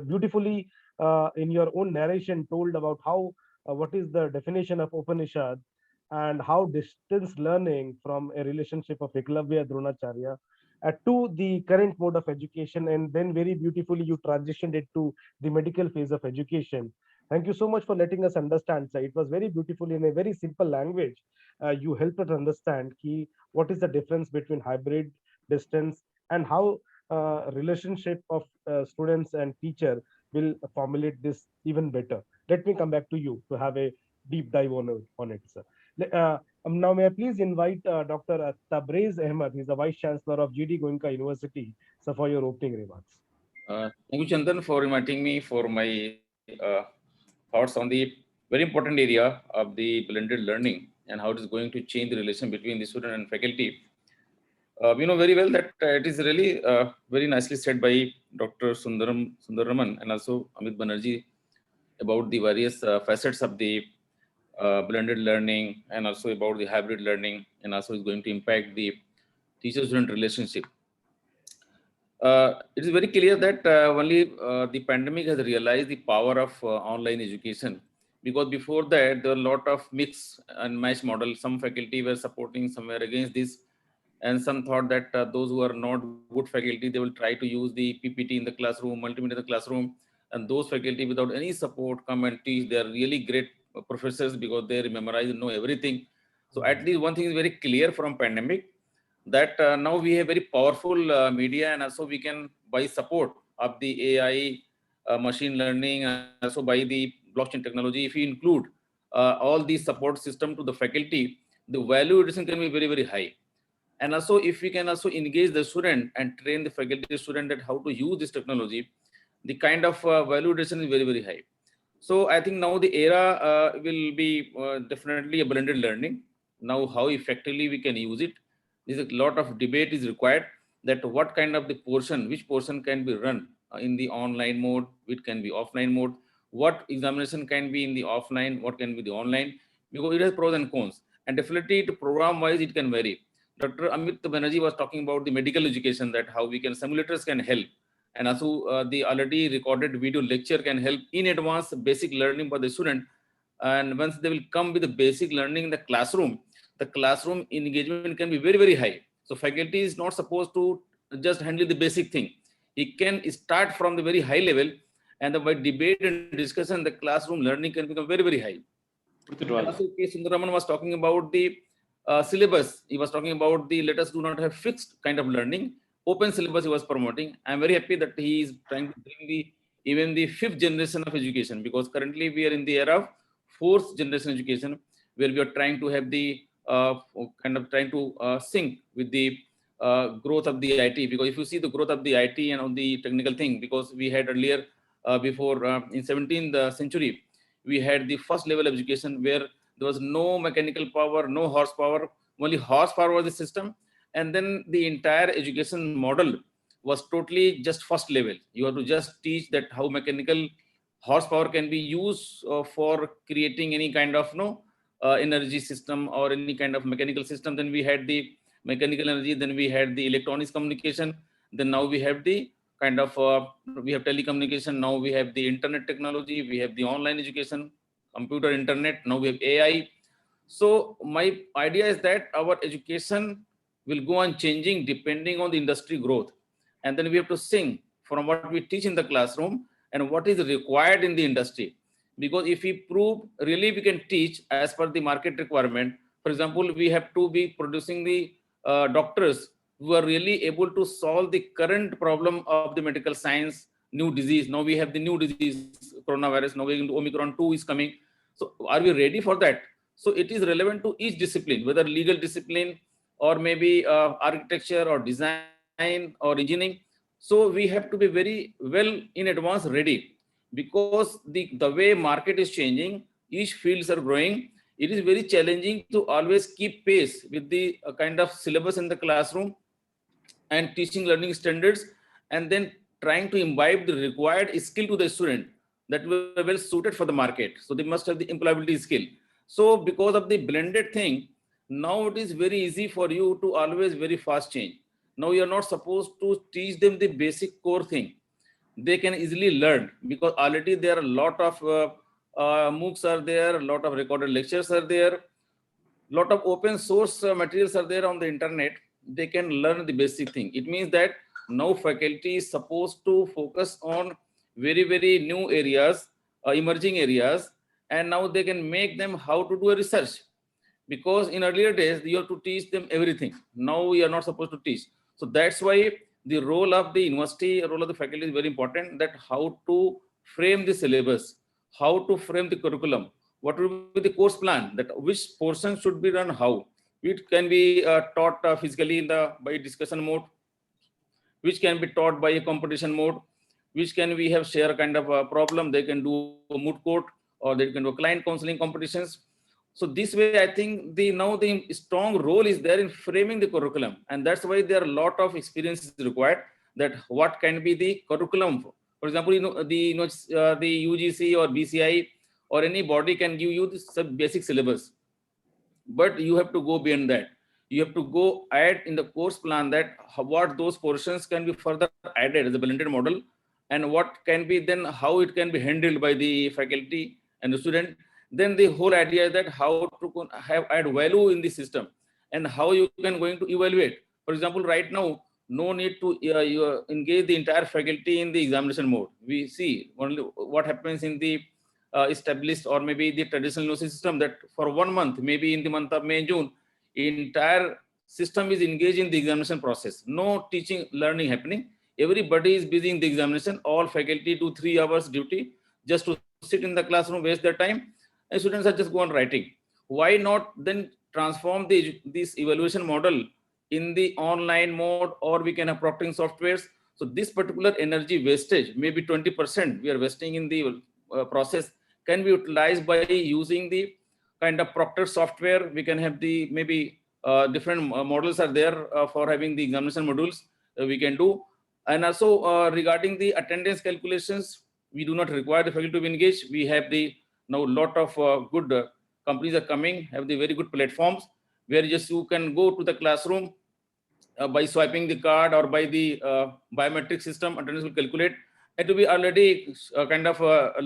beautifully in your own narration told about how what is the definition of Upanishad, and how distance learning from a relationship of Eklavya Dronacharya to the current mode of education, and then very beautifully you transitioned it to the medical phase of education. Thank you so much for letting us understand, sir. It was very beautiful in a very simple language. You helped us understand what is the difference between hybrid, distance, and how relationship of students and teacher will formulate this even better. Let me come back to you to have a deep dive on it, sir. Now, may I please invite Dr. Tabrez Ahmed, he's the Vice Chancellor of GD Goenka University, so for your opening remarks. Thank you, Chandan, for inviting me for my thoughts on the very important area of the blended learning and how it is going to change the relation between the student and faculty. We know very well that it is really very nicely said by Dr. Sundaraman and also Amit Banerjee about the various facets of the blended learning, and also about the hybrid learning, and also is going to impact the teacher-student relationship. It is very clear that only the pandemic has realized the power of online education, because before that there were a lot of mix and match model. Some faculty were supporting, some were against this, and some thought that those who are not good faculty, they will try to use the PPT in the classroom, multimedia in the classroom, and those faculty without any support come and teach. They are really great professors because they memorize and know everything. So at least one thing is very clear from pandemic, that now we have very powerful media, and also we can, by support of the AI, machine learning, and also by the blockchain technology, if we include all these support system to the faculty, the value addition can be very, very high. And also if we can also engage the student and train the faculty student that how to use this technology, the kind of value addition is very, very high. So I think now the era will be definitely a blended learning. Now how effectively we can use it, there's a lot of debate is required, that what kind of the portion, which portion can be run in the online mode, which can be offline mode, what examination can be in the offline, what can be the online, because it has pros and cons. And definitely to program wise, it can vary. Dr. Amit Banerjee was talking about the medical education, that how we can, simulators can help. And also the already recorded video lecture can help in advance basic learning for the student. And once they will come with the basic learning in the classroom engagement can be very, very high. So faculty is not supposed to just handle the basic thing. He can start from the very high level, and by debate and discussion, the classroom learning can become very, very high. And also, K. Sundaraman was talking about the syllabus. He was talking about the, let us do not have fixed kind of learning. Open syllabus he was promoting. I'm very happy that he is trying to bring even the 5th generation of education, because currently we are in the era of 4th generation education, where we are trying to have the sync with the growth of the IT. Because if you see the growth of the IT and on the technical thing, because we had earlier before in 17th century, we had the first level of education where there was no mechanical power, no horsepower, only horsepower was the system. And then the entire education model was totally just first level. You have to just teach that how mechanical horsepower can be used for creating any kind of energy system or any kind of mechanical system. Then we had the mechanical energy, then we had the electronics communication, then now we have the kind of we have telecommunication, now we have the internet technology, we have the online education, computer, internet, now we have AI. So my idea is that our education will go on changing depending on the industry growth, and then we have to sync from what we teach in the classroom and what is required in the industry. Because if we prove really we can teach as per the market requirement, for example, we have to be producing the doctors who are really able to solve the current problem of the medical science, new disease. Now we have the new disease, coronavirus, now Omicron 2 is coming. So are we ready for that? So it is relevant to each discipline, whether legal discipline or maybe architecture or design or engineering. So we have to be very well in advance ready, because the way market is changing, each fields are growing. It is very challenging to always keep pace with the kind of syllabus in the classroom and teaching learning standards, and then trying to imbibe the required skill to the student that were well suited for the market. So they must have the employability skill. So because of the blended thing, now it is very easy for you to always very fast change. Now you are not supposed to teach them the basic core thing. They can easily learn, because already there are a lot of MOOCs are there, a lot of recorded lectures are there, lot of open source materials are there on the internet. They can learn the basic thing. It means that now faculty is supposed to focus on very, very new areas, emerging areas, and now they can make them how to do a research. Because in earlier days, you have to teach them everything. Now we are not supposed to teach. So that's why the role of the university, role of the faculty is very important, that how to frame the syllabus, how to frame the curriculum, what will be the course plan, that which portion should be run how, which can be taught physically in the by discussion mode, which can be taught by a competition mode, which can we have share kind of a problem, they can do a moot court, or they can do client counseling competitions. So this way, I think now the strong role is there in framing the curriculum, and that's why there are a lot of experiences required, that what can be the curriculum. For example, the UGC or BCI or any body can give you this basic syllabus, but you have to go beyond that. You have to go add in the course plan that what those portions can be further added as a blended model, and what can be then how it can be handled by the faculty and the student. Then the whole idea is that how to have add value in the system, and how you can going to evaluate. For example, right now, no need to you engage the entire faculty in the examination mode. We see only what happens in the established or maybe the traditional university system, that for 1 month, maybe in the month of May, June, entire system is engaged in the examination process. No teaching, learning happening. Everybody is busy in the examination. All faculty do 3 hours duty just to sit in the classroom, waste their time, and students are just go on writing. Why not then transform this evaluation model in the online mode, or we can have proctoring softwares. So this particular energy wastage, maybe 20% we are wasting in the process, can be utilized by using the kind of proctor software. We can have the maybe different models are there for having the examination modules we can do. And also regarding the attendance calculations, we do not require the faculty to engage. We have the now lot of good companies are coming, have the very good platforms where just you can go to the classroom by swiping the card or by the biometric system, attendance will calculate. It will be already kind of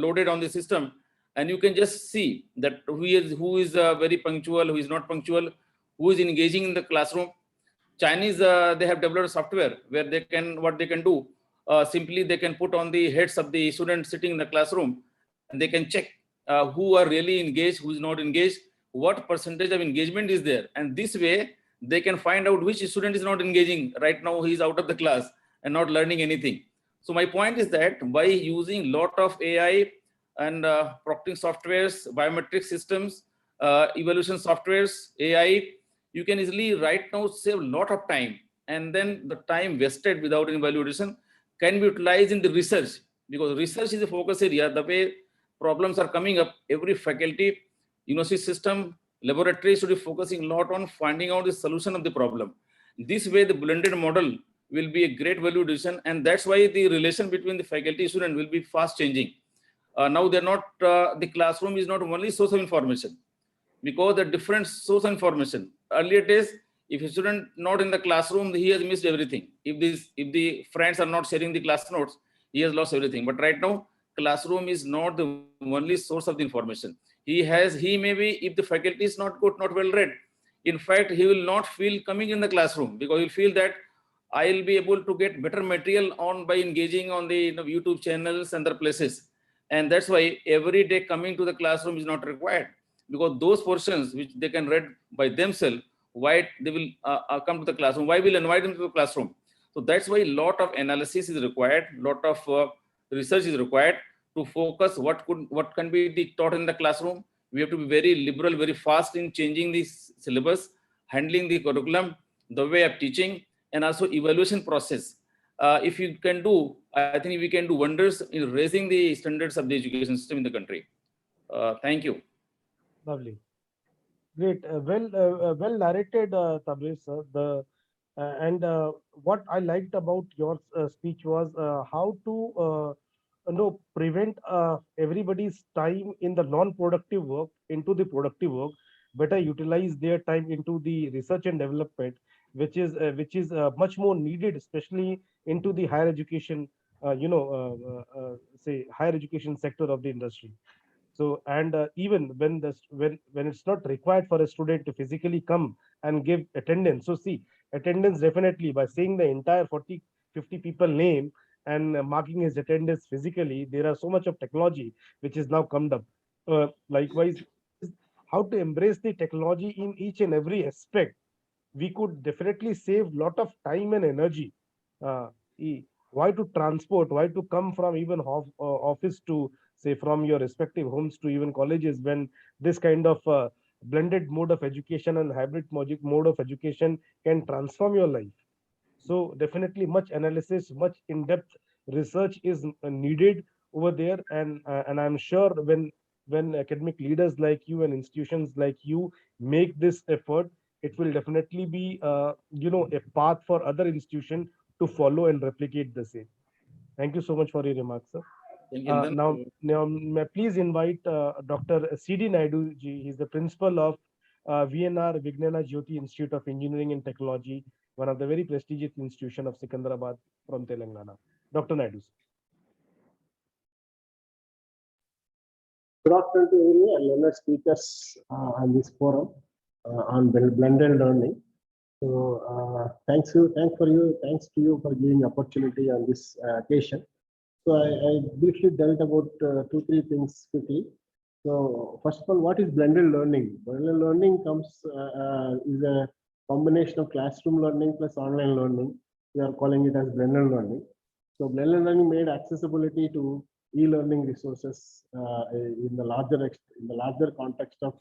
loaded on the system, and you can just see that who is very punctual, who is not punctual, who is engaging in the classroom. Chinese, they have developed software where they can, what they can do, simply they can put on the heads of the students sitting in the classroom, and they can check who are really engaged, who is not engaged, what percentage of engagement is there. And this way, they can find out which student is not engaging. Right now, he is out of the class and not learning anything. So my point is that by using lot of AI and proctoring softwares, biometric systems, evaluation softwares, AI, you can easily right now save a lot of time, and then the time wasted without any validation can be utilized in the research, because research is a focus area. The way problems are coming up, every faculty, university system, laboratory should be focusing a lot on finding out the solution of the problem. This way, the blended model will be a great value addition, and that's why the relation between the faculty student will be fast changing. Now they're not, the classroom is not only source of information, because the different source of information. Earlier days, if a student not in the classroom, he has missed everything. If the friends are not sharing the class notes, he has lost everything. But right now, classroom is not the only source of the information. He may be, if the faculty is not good, not well read, in fact, he will not feel coming in the classroom, because he'll feel that I'll be able to get better material on by engaging on the YouTube channels and other places. And that's why every day coming to the classroom is not required, because those portions which they can read by themselves, why they will come to the classroom, why we'll invite them to the classroom. So that's why a lot of analysis is required, lot of research is required to focus what can be taught in the classroom. We have to be very liberal, very fast in changing the syllabus, handling the curriculum, the way of teaching, and also evaluation process. If you can do, I think we can do wonders in raising the standards of the education system in the country. Thank you. Lovely. Great. Well narrated, Tabriz, sir. And what I liked about your speech was how to prevent everybody's time in the non-productive work into the productive work, better utilize their time into the research and development, which is much more needed, especially into the higher education, say higher education sector of the industry. So, and even when it's not required for a student to physically come and give attendance. So see, attendance definitely by saying the entire 40, 50 people name and marking his attendance physically, there are so much of technology which is now come up. Likewise, how to embrace the technology in each and every aspect, we could definitely save lot of time and energy. Uh, why to transport, why to come from even office to, say, from your respective homes to even colleges, when this kind of blended mode of education and hybrid mode of education can transform your life. So definitely much analysis, much in-depth research is needed over there, and I'm sure when academic leaders like you and institutions like you make this effort, it will definitely be a path for other institutions to follow and replicate the same. Thank you so much for your remarks, sir. Thank you. Now, may I please invite Dr. C.D. Naidu ji. He's the principal of VNR Vignana Jyoti Institute of Engineering and Technology, one of the very prestigious institution of Secunderabad from Telangana. Dr. Naidu. Good afternoon to everyone, learner speakers on this forum on blended learning. So thanks to you for giving opportunity on this occasion. So I briefly dealt about 2-3 things quickly. So first of all, what is blended learning? Blended learning is a combination of classroom learning plus online learning. We are calling it as blended learning. So blended learning made accessibility to e-learning resources in the larger context of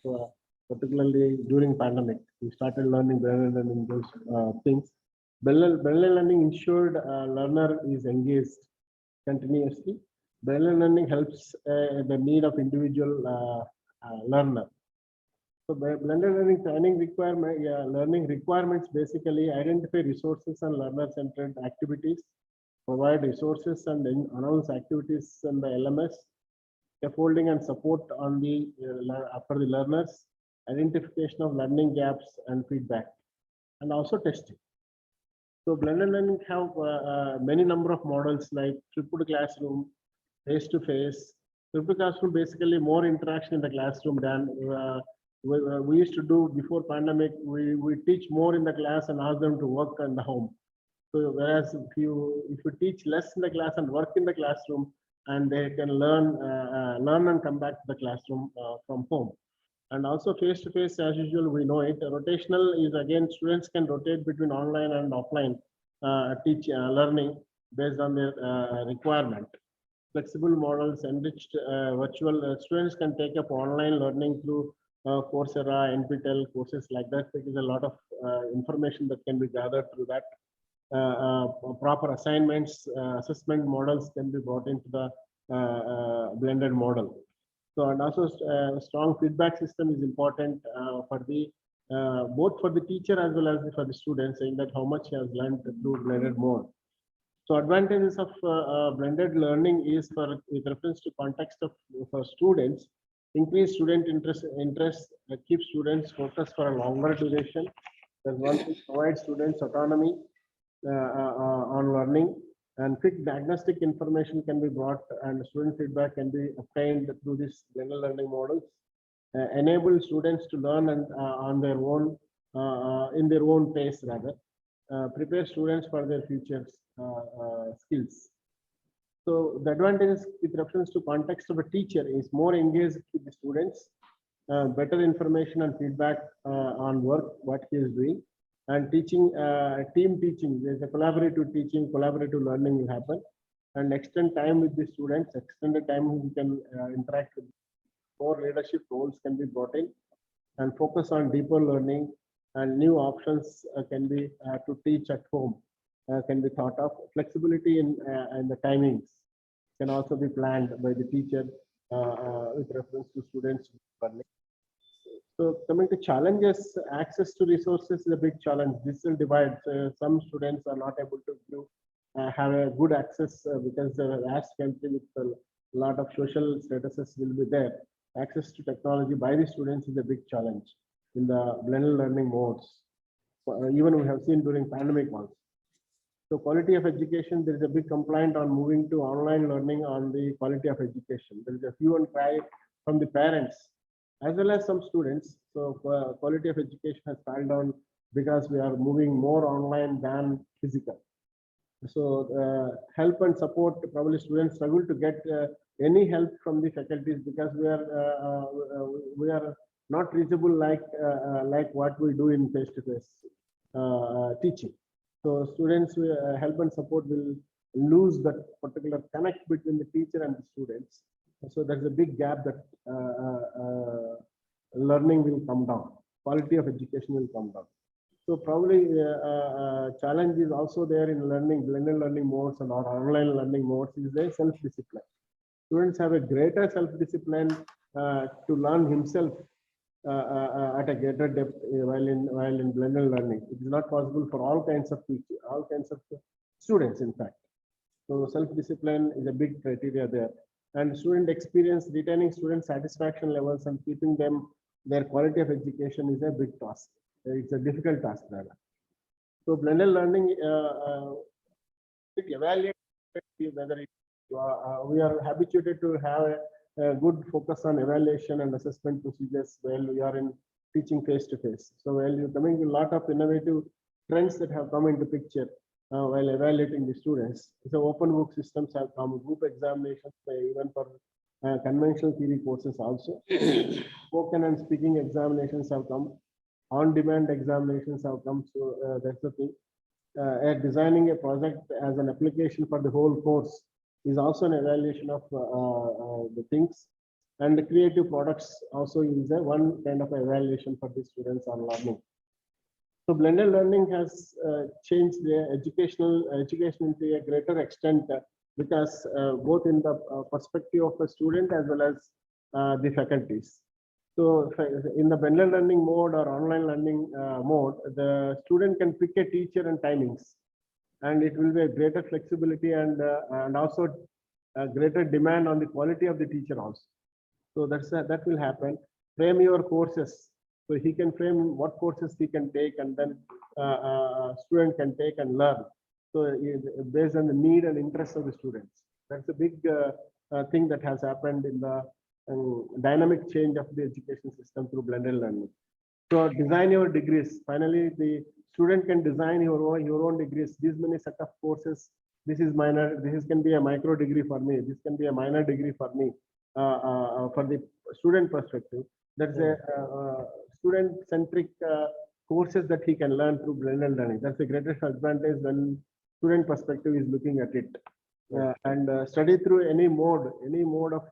particularly during pandemic. We started learning blended learning those things. Blended learning ensured learner is engaged continuously. Blended learning helps the need of individual learner. So blended learning learning requirements basically identify resources and learner-centered activities, provide resources and announce activities in the LMS, scaffolding and support on the for the learners, identification of learning gaps and feedback, and also testing. So blended learning have many number of models like flipped classroom, face-to-face. Flipped classroom basically more interaction in the classroom than we used to do before pandemic. We teach more in the class and ask them to work in the home. So whereas if you teach less in the class and work in the classroom, and they can learn and come back to the classroom from home. And also face-to-face, as usual, we know it. Rotational is again, students can rotate between online and offline learning based on their requirement. Flexible models, enriched virtual, students can take up online learning through Coursera, NPTEL courses like that. There is a lot of information that can be gathered through that. Proper assignments, assessment models can be brought into the blended model. So, and also strong feedback system is important for the both for the teacher as well as for the student, saying that how much he has learned through blended mode. So advantages of blended learning is with reference to context of for students, increase student interest keep students focused for a longer duration. There's one thing, provide students autonomy on learning, and quick diagnostic information can be brought and student feedback can be obtained through this blended learning models. Enable students to learn and on their own in their own pace rather. Prepare students for their future skills. So the advantages with reference to context of a teacher is more engaged with the students, better information and feedback on work, what he is doing, and teaching, team teaching. There's a collaborative teaching, collaborative learning will happen, and extend time with the students, extended time we can interact with. More leadership roles can be brought in, and focus on deeper learning, and new options can be to teach at home can be thought of. Flexibility in the timings can also be planned by the teacher with reference to students learning. So coming to challenges, access to resources is a big challenge. Digital divide. Some students are not able to have a good access because the vast country with a lot of social statuses will be there. Access to technology by the students is a big challenge in the blended learning modes. Even we have seen during pandemic ones. So quality of education, there is a big complaint on moving to online learning on the quality of education. There is a hue and cry from the parents as well as some students. So quality of education has fallen down because we are moving more online than physical. So help and support, probably students struggle to get any help from the faculties because we are not reachable like what we do in face-to-face teaching. So students help and support will lose that particular connect between the teacher and the students. So there's a big gap that learning will come down. Quality of education will come down. So probably challenge is also there in learning, blended learning modes and or online learning modes is their self-discipline. Students have a greater self-discipline to learn himself at a greater depth while in blended learning. It is not possible for all kinds of teachers, all kinds of students, in fact. So self-discipline is a big criteria there. And student experience, retaining student satisfaction levels and keeping them their quality of education is a big task. It's a difficult task rather. So blended learning, it evaluates whether we are habituated to have a good focus on evaluation and assessment procedures while we are in teaching face-to-face. So while you're coming to a lot of innovative trends that have come into picture while evaluating the students. So open book systems have come, group examinations, even for conventional theory courses also. Spoken and speaking examinations have come. On-demand examinations have come. So that's the thing. Designing a project as an application for the whole course is also an evaluation of the things. And the creative products also is one kind of evaluation for the students on learning. So blended learning has changed the education to a greater extent because both in the perspective of the student as well as the faculties. So in the blended learning mode or online learning mode, the student can pick a teacher and timings, and it will be a greater flexibility and also a greater demand on the quality of the teacher also. So that will happen. Frame your courses So he can frame what courses he can take, and then student can take and learn. So based on the need and interest of the students. That's a big thing that has happened in the dynamic change of the education system through blended learning. So design your degrees. Finally, the student can design your own degrees. These many set of courses. This is minor. This can be a micro degree for me. This can be a minor degree for me. For the student perspective, that's a student-centric courses that he can learn through blended learning. That's the greatest advantage when student perspective is looking at it. And study through any mode of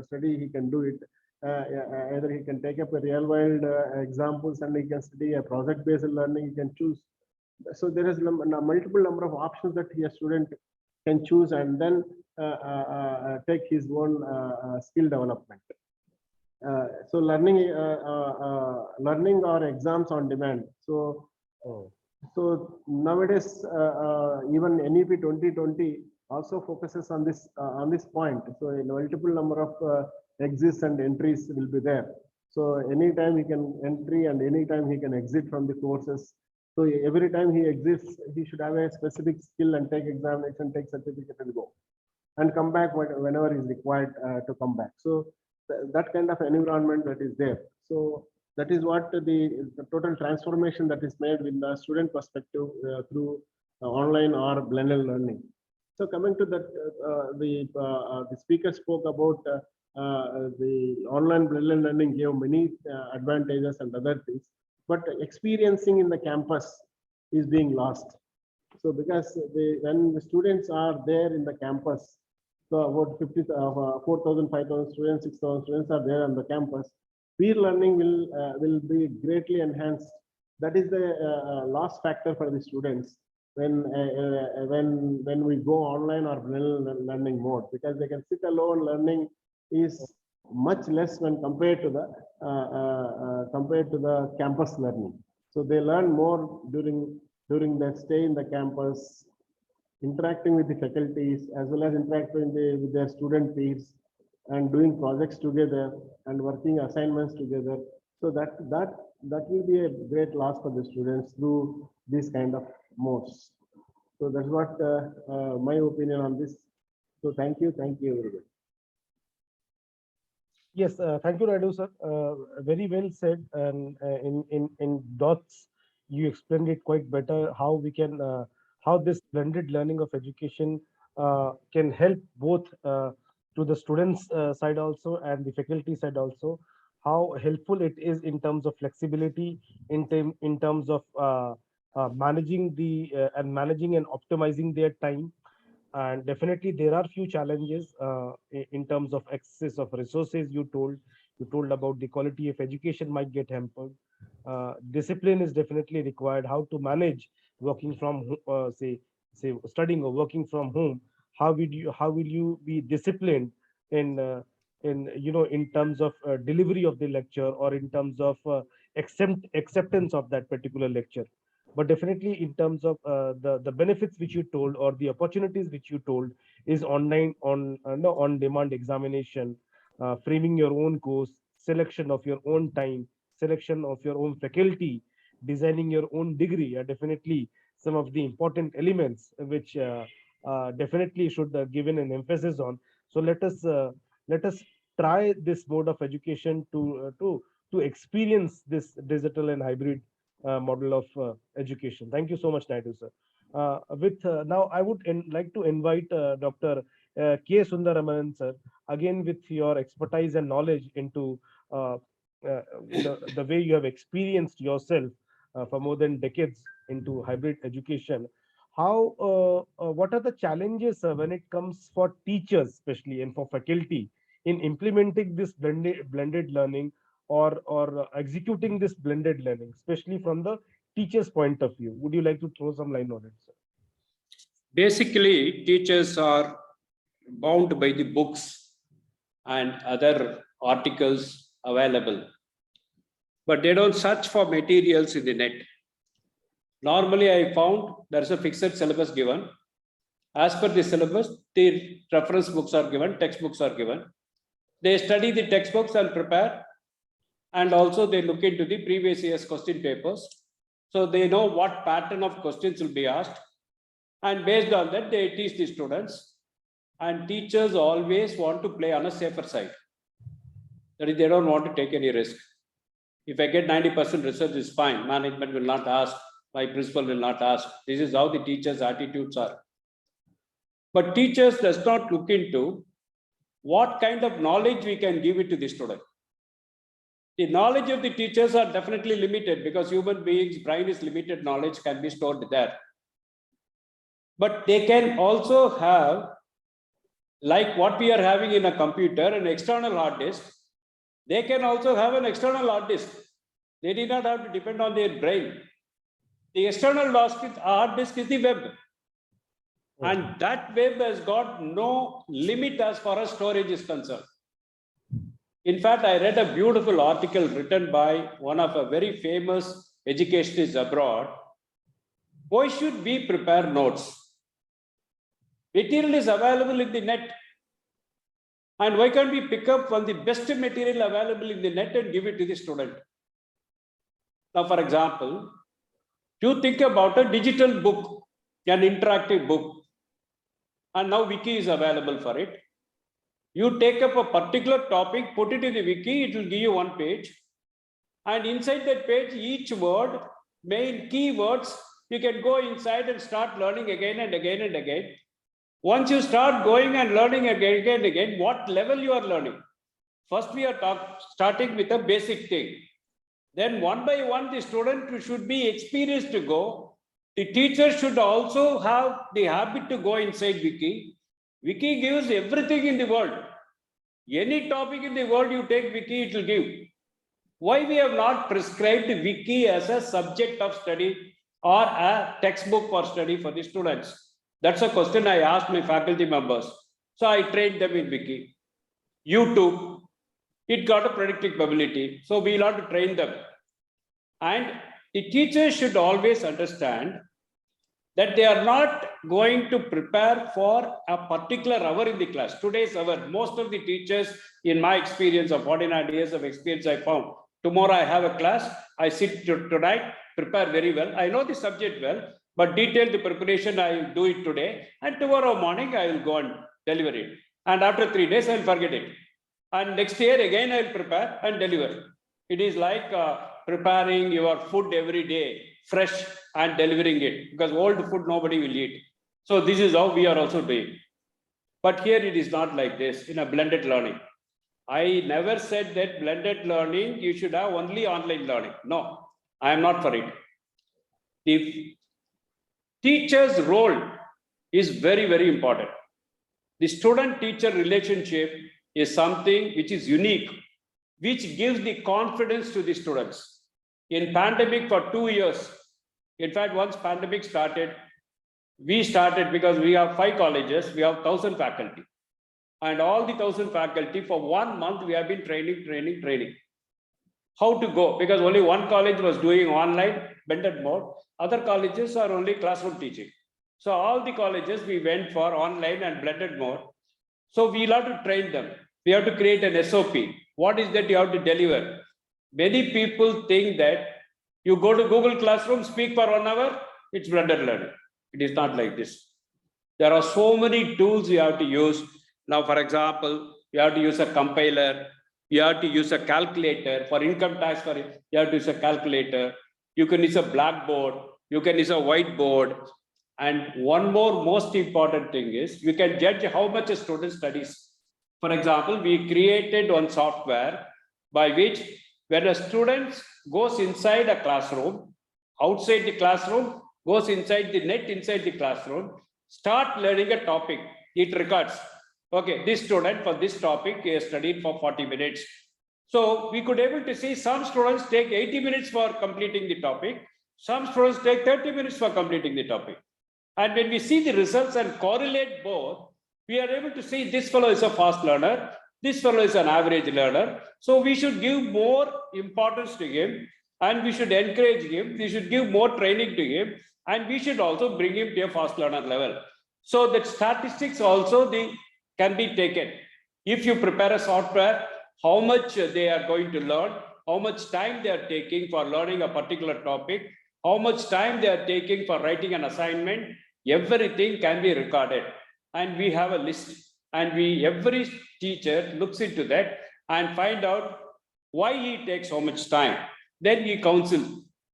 study he can do it. Either he can take up a real world examples, and he can study a project based learning, he can choose. So there is multiple number of options that a student can choose, and then take his own skill development. So learning or exams on demand. So nowadays even NEP 2020 also focuses on this point. So a multiple number of exits and entries will be there. So anytime he can entry and anytime he can exit from the courses. So every time he exits, he should have a specific skill and take examination, take certificate and go, and come back whenever is required to come back. So that kind of environment that is there. So that is what the total transformation that is made with the student perspective through online or blended learning. So coming to that, the speaker spoke about the online blended learning gave many advantages and other things, but experiencing in the campus is being lost. So because when the students are there in the campus, so about 4,000, 5,000 students, 6,000 students are there on the campus, peer learning will be greatly enhanced. That is the loss factor for the students when we go online or blended learning mode, because they can sit alone. Learning is much less when compared to the campus learning. So they learn more during their stay in the campus, interacting with the faculties as well as interacting with their student peers, and doing projects together and working assignments together. So that will be a great loss for the students through these kind of modes. So that's what my opinion on this. So thank you everybody. Yes, thank you, Radu sir. Very well said, and in dots, you explained it quite better how we can how this blended learning of education can help both to the students side also and the faculty side also. How helpful it is in terms of flexibility, in terms of managing and managing and optimizing their time. And definitely there are few challenges in terms of access of resources. You told about the quality of education might get hampered. Discipline is definitely required. How to manage working from say studying or working from home. How will you be disciplined in in terms of delivery of the lecture, or in terms of acceptance of that particular lecture. But definitely in terms of the benefits which you told, or the opportunities which you told, is online on demand examination, framing your own course, selection of your own time, selection of your own faculty, designing your own degree are definitely some of the important elements which definitely should given an emphasis on. So let us try this mode of education to experience this digital and hybrid model of education. Thank you so much, Naidu sir. Now, I would like to invite Dr. K. Sundaramanan sir, again with your expertise and knowledge into the way you have experienced yourself for more than decades into hybrid education. What are the challenges when it comes for teachers, especially, and for faculty in implementing this blended learning, or executing this blended learning, especially from the teacher's point of view? Would you like to throw some light on it, sir? Basically, teachers are bound by the books and other articles available, but they don't search for materials in the net. Normally, I found there's a fixed syllabus given. As per the syllabus, the reference books are given, textbooks are given. They study the textbooks and prepare, And also they look into the previous year's question papers. So they know what pattern of questions will be asked. And based on that, they teach the students. And teachers always want to play on a safer side. That is, they don't want to take any risk. If I get 90% research, is fine. Management will not ask. My principal will not ask. This is how the teachers' attitudes are. But teachers does not look into what kind of knowledge we can give it to the student. The knowledge of the teachers are definitely limited because human beings' brain is limited, knowledge can be stored there. But they can also have, like what we are having in a computer, an external hard disk. They can also have an external hard disk. They did not have to depend on their brain. The external hard disk is the web. And that web has got no limit as far as storage is concerned. In fact, I read a beautiful article written by one of a very famous educationists abroad. Why should we prepare notes? Material is available in the net. And why can't we pick up from the best material available in the net and give it to the student? Now, for example, you think about a digital book, an interactive book, and now Wiki is available for it. You take up a particular topic, put it in the Wiki, it will give you one page. And inside that page, each word, main keywords, you can go inside and start learning again and again and again. Once you start going and learning again and again, what level you are learning? First, we are starting with a basic thing. Then one by one, the student should be experienced to go. The teacher should also have the habit to go inside Wiki. Wiki gives everything in the world. Any topic in the world you take Wiki, it will give. Why we have not prescribed Wiki as a subject of study or a textbook for study for the students? That's a question I asked my faculty members. So I trained them in Wiki. YouTube, it got a predictive ability. So we'll have to train them. And the teachers should always understand that they are not going to prepare for a particular hour in the class. Today's hour, most of the teachers, in my experience of 49 years of experience, I found, tomorrow I have a class, I sit tonight, prepare very well. I know the subject well, but detailed preparation, I will do it today. And tomorrow morning, I will go and deliver it. And after 3 days, I will forget it. And next year, again, I will prepare and deliver. It is like preparing your food every day, fresh, and delivering it, because old food nobody will eat. So this is how we are also doing. But here it is not like this in a blended learning. I never said that blended learning, you should have only online learning. No, I am not for it. The teacher's role is very, very important. The student-teacher relationship is something which is unique, which gives the confidence to the students. In pandemic for 2 years, in fact, once pandemic started, we started because we have 5 colleges, we have 1,000 faculty. And all the 1,000 faculty for 1 month, we have been training. How to go? Because only one college was doing online, blended mode. Other colleges are only classroom teaching. So all the colleges, we went for online and blended mode. So we'll have to train them. We have to create an SOP. What is that you have to deliver? Many people think that you go to Google Classroom, speak for 1 hour, it's blended learning. It is not like this. There are so many tools you have to use. Now, for example, you have to use a compiler. You have to use a calculator. For income tax, you have to use a calculator. You can use a blackboard. You can use a whiteboard. And one more most important thing is you can judge how much a student studies. For example, we created one software by which when a student goes inside a classroom, outside the classroom, goes inside the net, inside the classroom, start learning a topic, it records. Okay, this student for this topic is studied for 40 minutes. So we could able to see some students take 80 minutes for completing the topic. Some students take 30 minutes for completing the topic. And when we see the results and correlate both, we are able to see this fellow is a fast learner, this fellow is an average learner. So we should give more importance to him and we should encourage him. We should give more training to him and we should also bring him to a fast learner level. So that statistics also can be taken. If you prepare a software, how much they are going to learn, how much time they are taking for learning a particular topic, how much time they are taking for writing an assignment. Everything can be recorded. And we have a list. And every teacher looks into that and find out why he takes so much time. Then we counsel,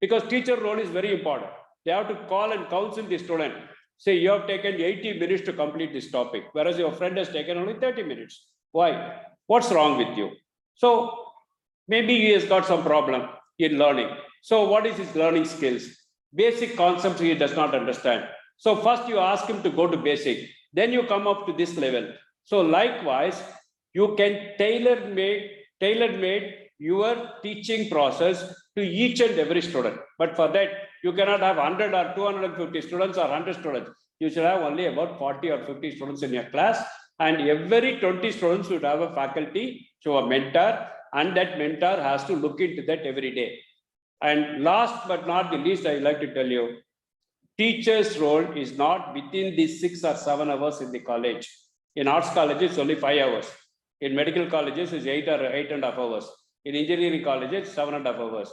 because teacher role is very important. They have to call and counsel the student. Say, you have taken 80 minutes to complete this topic, whereas your friend has taken only 30 minutes. Why? What's wrong with you? So maybe he has got some problem in learning. So what is his learning skills? Basic concepts he does not understand. So first you ask him to go to basic, then you come up to this level. So likewise, you can tailor-made your teaching process to each and every student. But for that, you cannot have 100 or 250 students or 100 students. You should have only about 40 or 50 students in your class, and every 20 students should have a faculty, so a mentor, and that mentor has to look into that every day. And last but not the least, I like to tell you, teacher's role is not within the 6 or 7 hours in the college. In arts colleges, only 5 hours. In medical colleges, it's 8 or 8.5 hours. In engineering colleges, 7.5 hours.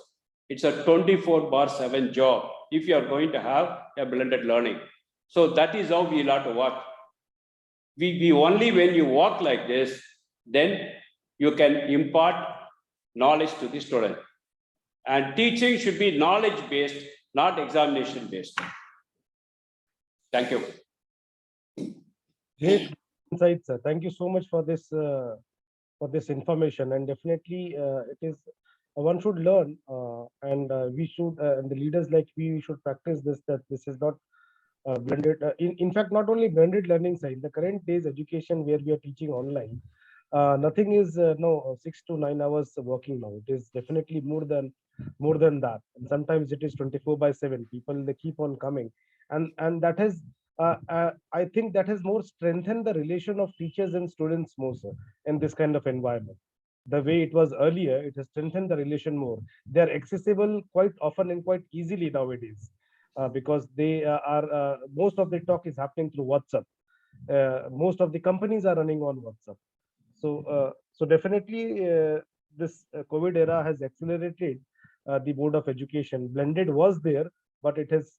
It's a 24/7 job if you are going to have a blended learning. So that is how we have to work. We only when you work like this, then you can impart knowledge to the student. And teaching should be knowledge-based, not examination-based. Thank you. Great insights, sir. Thank you so much for this information. And definitely, it is one should learn, and we should, and the leaders like we should practice this. That this is not blended. In fact, not only blended learning side. The current days education where we are teaching online, nothing is no 6 to 9 hours working now. It is definitely more than that. And sometimes it is 24/7. People, they keep on coming, and that has. I think that has more strengthened the relation of teachers and students more, sir, in this kind of environment. The way it was earlier, it has strengthened the relation more. They are accessible quite often and quite easily nowadays, because they are most of the talk is happening through WhatsApp. Most of the companies are running on WhatsApp. So definitely this COVID era has accelerated the mode of education. Blended was there, but it has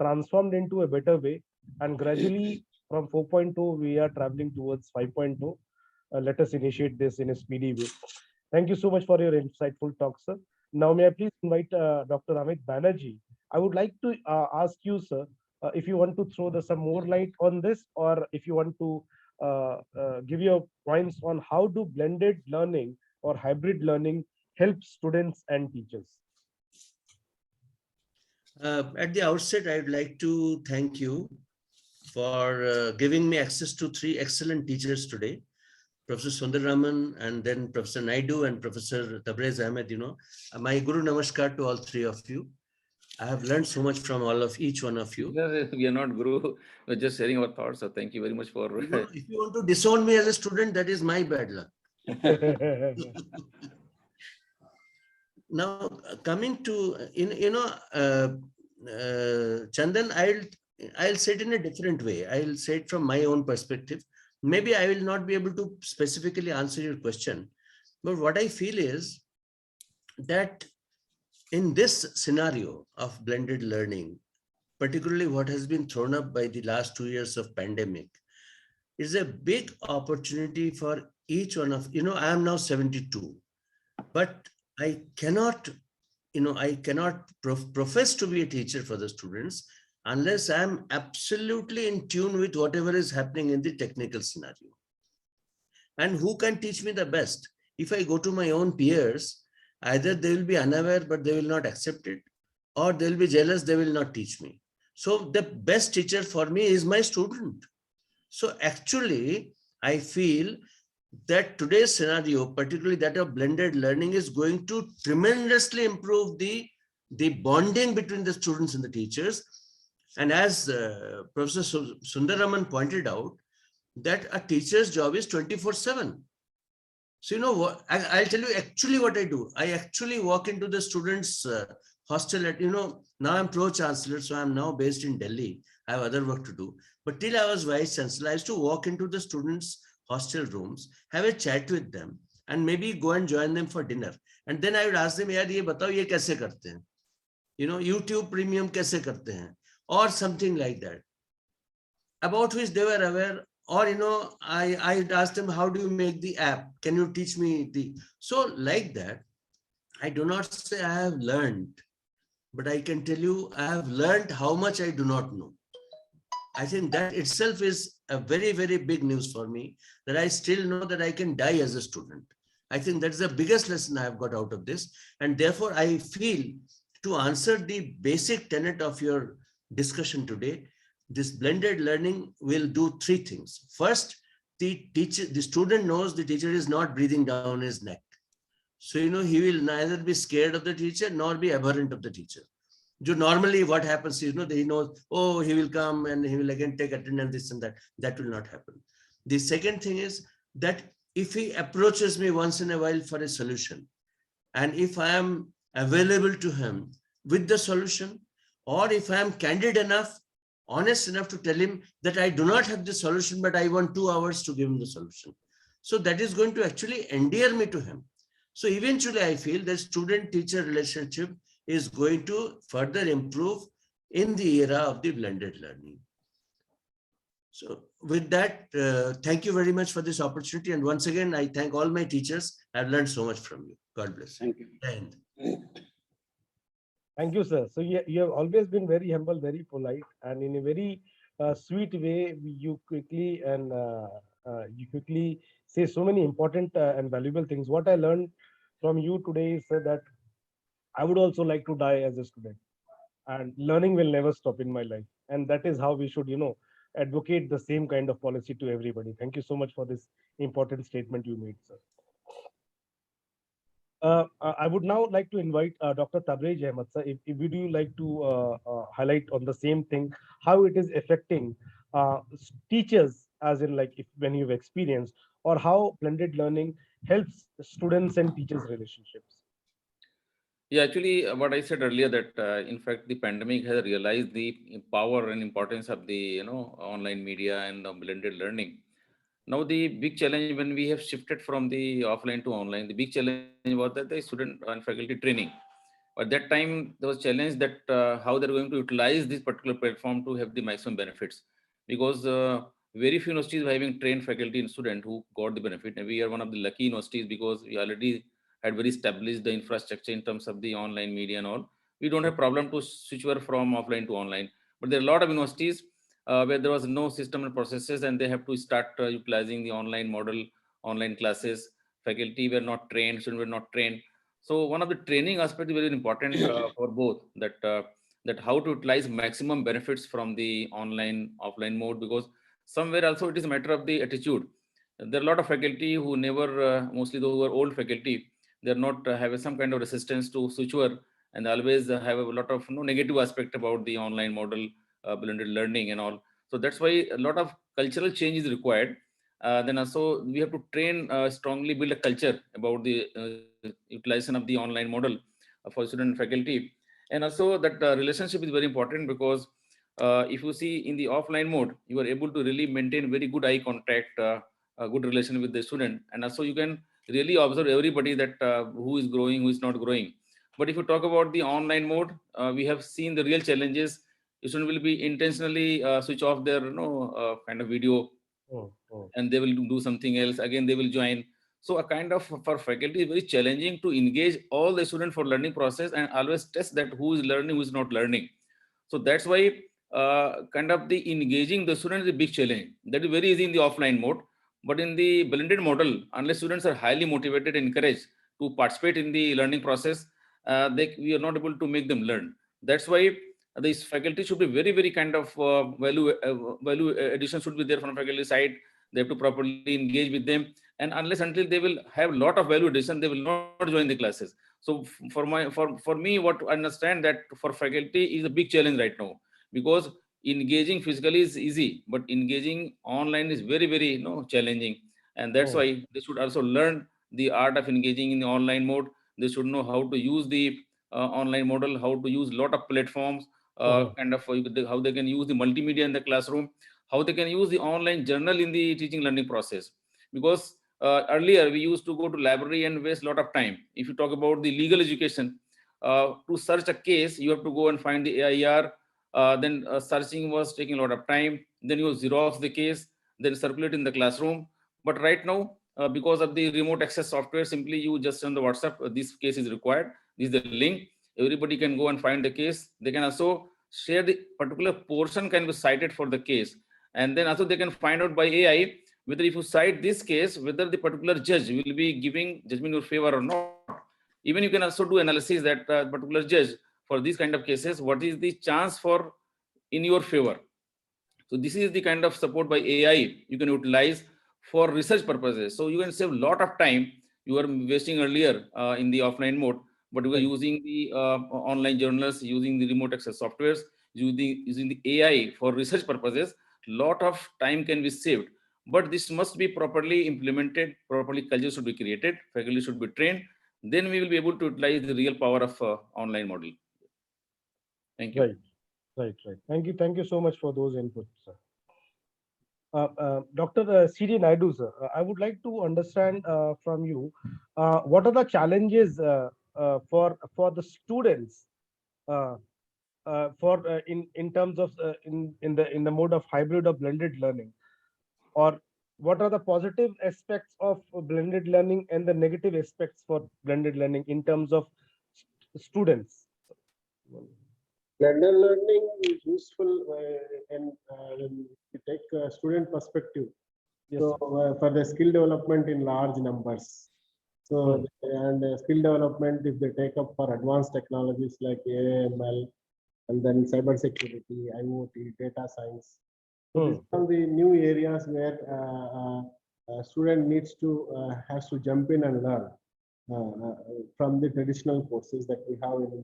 transformed into a better way. And gradually from 4.2, we are traveling towards 5.2. Let us initiate this in a speedy way. Thank you so much for your insightful talk, sir. Now, may I please invite Dr. Amit Banerjee. I would like to ask you, sir, if you want to throw some more light on this, or if you want to give your points on how do blended learning or hybrid learning help students and teachers. At the outset, I would like to thank you for giving me access to 3 excellent teachers today, Professor Sundararaman, and then Professor Naidu and Professor Tabrez Ahmed. My Guru Namaskar to all 3 of you. I have learned so much from each one of you. We are not Guru, we're just sharing our thoughts. So thank you very much for. If you want to disown me as a student, that is my bad luck. Now, coming to, Chandan, I'll say it in a different way. I'll say it from my own perspective. Maybe I will not be able to specifically answer your question, but what I feel is that in this scenario of blended learning, particularly what has been thrown up by the last 2 years of pandemic, is a big opportunity for each one of, I am now 72, but I cannot profess to be a teacher for the students unless I'm absolutely in tune with whatever is happening in the technical scenario. And who can teach me the best? If I go to my own peers, either they will be unaware, but they will not accept it, or they'll be jealous, they will not teach me. So the best teacher for me is my student. So actually, I feel that today's scenario, particularly that of blended learning, is going to tremendously improve the bonding between the students and the teachers. And as Professor Sundararaman pointed out, that a teacher's job is 24/7. So, what, I'll tell you actually what I do. I actually walk into the students' hostel at, now I'm pro-chancellor, so I'm now based in Delhi. I have other work to do. But till I was vice chancellor, I used to walk into the students' hostel rooms, have a chat with them, and maybe go and join them for dinner. And then I would ask them, yaar, ye batao, ye kaise karte hain? You know, YouTube Premium kaise karte hain? Or something like that, about which they were aware. Or, you know, I asked them, how do you make the app? Can you teach me the... So like that, I do not say I have learned, but I can tell you I have learned how much I do not know. I think that itself is a very, very big news for me, that I still know that I can die as a student. I think that's the biggest lesson I have got out of this. And therefore, I feel, to answer the basic tenet of your discussion today, this blended learning will do three things. First, the student knows the teacher is not breathing down his neck. So, you know, he will neither be scared of the teacher nor be abhorrent of the teacher. Normally what happens is, you know, he knows, oh, he will come and he will again take attendance, this and that. That will not happen. The second thing is that if he approaches me once in a while for a solution, and if I am available to him with the solution, or if I am candid enough, honest enough to tell him that I do not have the solution, but I want 2 hours to give him the solution. So that is going to actually endear me to him. So eventually I feel the student-teacher relationship is going to further improve in the era of the blended learning. So with that, thank you very much for this opportunity. And once again, I thank all my teachers. I've learned so much from you. God bless. Thank you. And Thank you, sir. So you have always been very humble, very polite, and in a very sweet way, you quickly say so many important and valuable things. What I learned from you today is that I would also like to die as a student, and learning will never stop in my life. And that is how we should, you know, advocate the same kind of policy to everybody. Thank you so much for this important statement you made, sir. I would now like to invite Dr. Tabrej Ahmed, sir. If would you like to highlight on the same thing, how it is affecting teachers, as in like if when you've experienced, or how blended learning helps students and teachers relationships? Yeah, actually, what I said earlier, that in fact the pandemic has realized the power and importance of the online media and blended learning. Now the big challenge when we have shifted from the offline to online, the big challenge was that the student and faculty training. At that time, there was challenge that how they're going to utilize this particular platform to have the maximum benefits, because very few universities were having trained faculty and student who got the benefit. And we are one of the lucky universities because we already had very established the infrastructure in terms of the online media and all. We don't have problem to switch over from offline to online. But there are a lot of universities where there was no system and processes, and they have to start utilizing the online model, online classes. Faculty were not trained, students were not trained. So one of the training aspect is very important for both, that how to utilize maximum benefits from the online offline mode, because somewhere also it is a matter of the attitude. There are a lot of faculty who never, mostly those who are old faculty, they're not have some kind of resistance to switch over, and always have a lot of negative aspect about the online model, blended learning and all. So that's why a lot of cultural change is required. Then also we have to train, strongly build a culture about the utilization of the online model for student and faculty. And also that relationship is very important, because if you see in the offline mode, you are able to really maintain very good eye contact, a good relation with the student. And also you can really observe everybody, that who is growing, who is not growing. But if you talk about the online mode, we have seen the real challenges. Student will be intentionally switch off their kind of video, and they will do something else. Again, they will join. So a kind of, for faculty, is very challenging to engage all the students for learning process and always test that who is learning, who is not learning. So that's why kind of the engaging the student is a big challenge. That is very easy in the offline mode. But in the blended model, unless students are highly motivated and encouraged to participate in the learning process, we are not able to make them learn. That's why this faculty should be very, very kind of value addition should be there from faculty side. They have to properly engage with them, and unless until they will have a lot of value addition, they will not join the classes. So for me, what I understand, that for faculty is a big challenge right now, because engaging physically is easy, but engaging online is very, very challenging. And that's why they should also learn the art of engaging in the online mode. They should know how to use the online model, how to use a lot of platforms, kind of how they can use the multimedia in the classroom, how they can use the online journal in the teaching learning process. Because earlier we used to go to library and waste a lot of time. If you talk about the legal education, to search a case, you have to go and find the AIR. Then searching was taking a lot of time. Then you xerox the case, then circulate in the classroom. But right now, because of the remote access software, simply you just send the WhatsApp, this case is required. This is the link. Everybody can go and find the case. They can also share the particular portion can be cited for the case. And then also they can find out by AI whether if you cite this case, whether the particular judge will be giving judgment in your favor or not. Even you can also do analysis that particular judge for these kind of cases, what is the chance for in your favor. So this is the kind of support by AI you can utilize for research purposes. So you can save a lot of time you were wasting earlier in the offline mode, but we are using the online journals, using the remote access softwares, using the AI for research purposes. Lot of time can be saved, but this must be properly implemented, properly culture should be created, faculty should be trained. Then we will be able to utilize the real power of online model. Thank you. Right. Thank you so much for those inputs, sir. Dr. C.D. Naidu, sir, I would like to understand from you what are the challenges for the students in terms of in the mode of hybrid or blended learning, or what are the positive aspects of blended learning and the negative aspects for blended learning in terms of students? Blended learning is useful when you take a student perspective. Yes, so for the skill development in large numbers. So and skill development, if they take up for advanced technologies like AML, and then cyber security, IoT, data science. So these are the new areas where a student needs to has to jump in and learn from the traditional courses that we have in.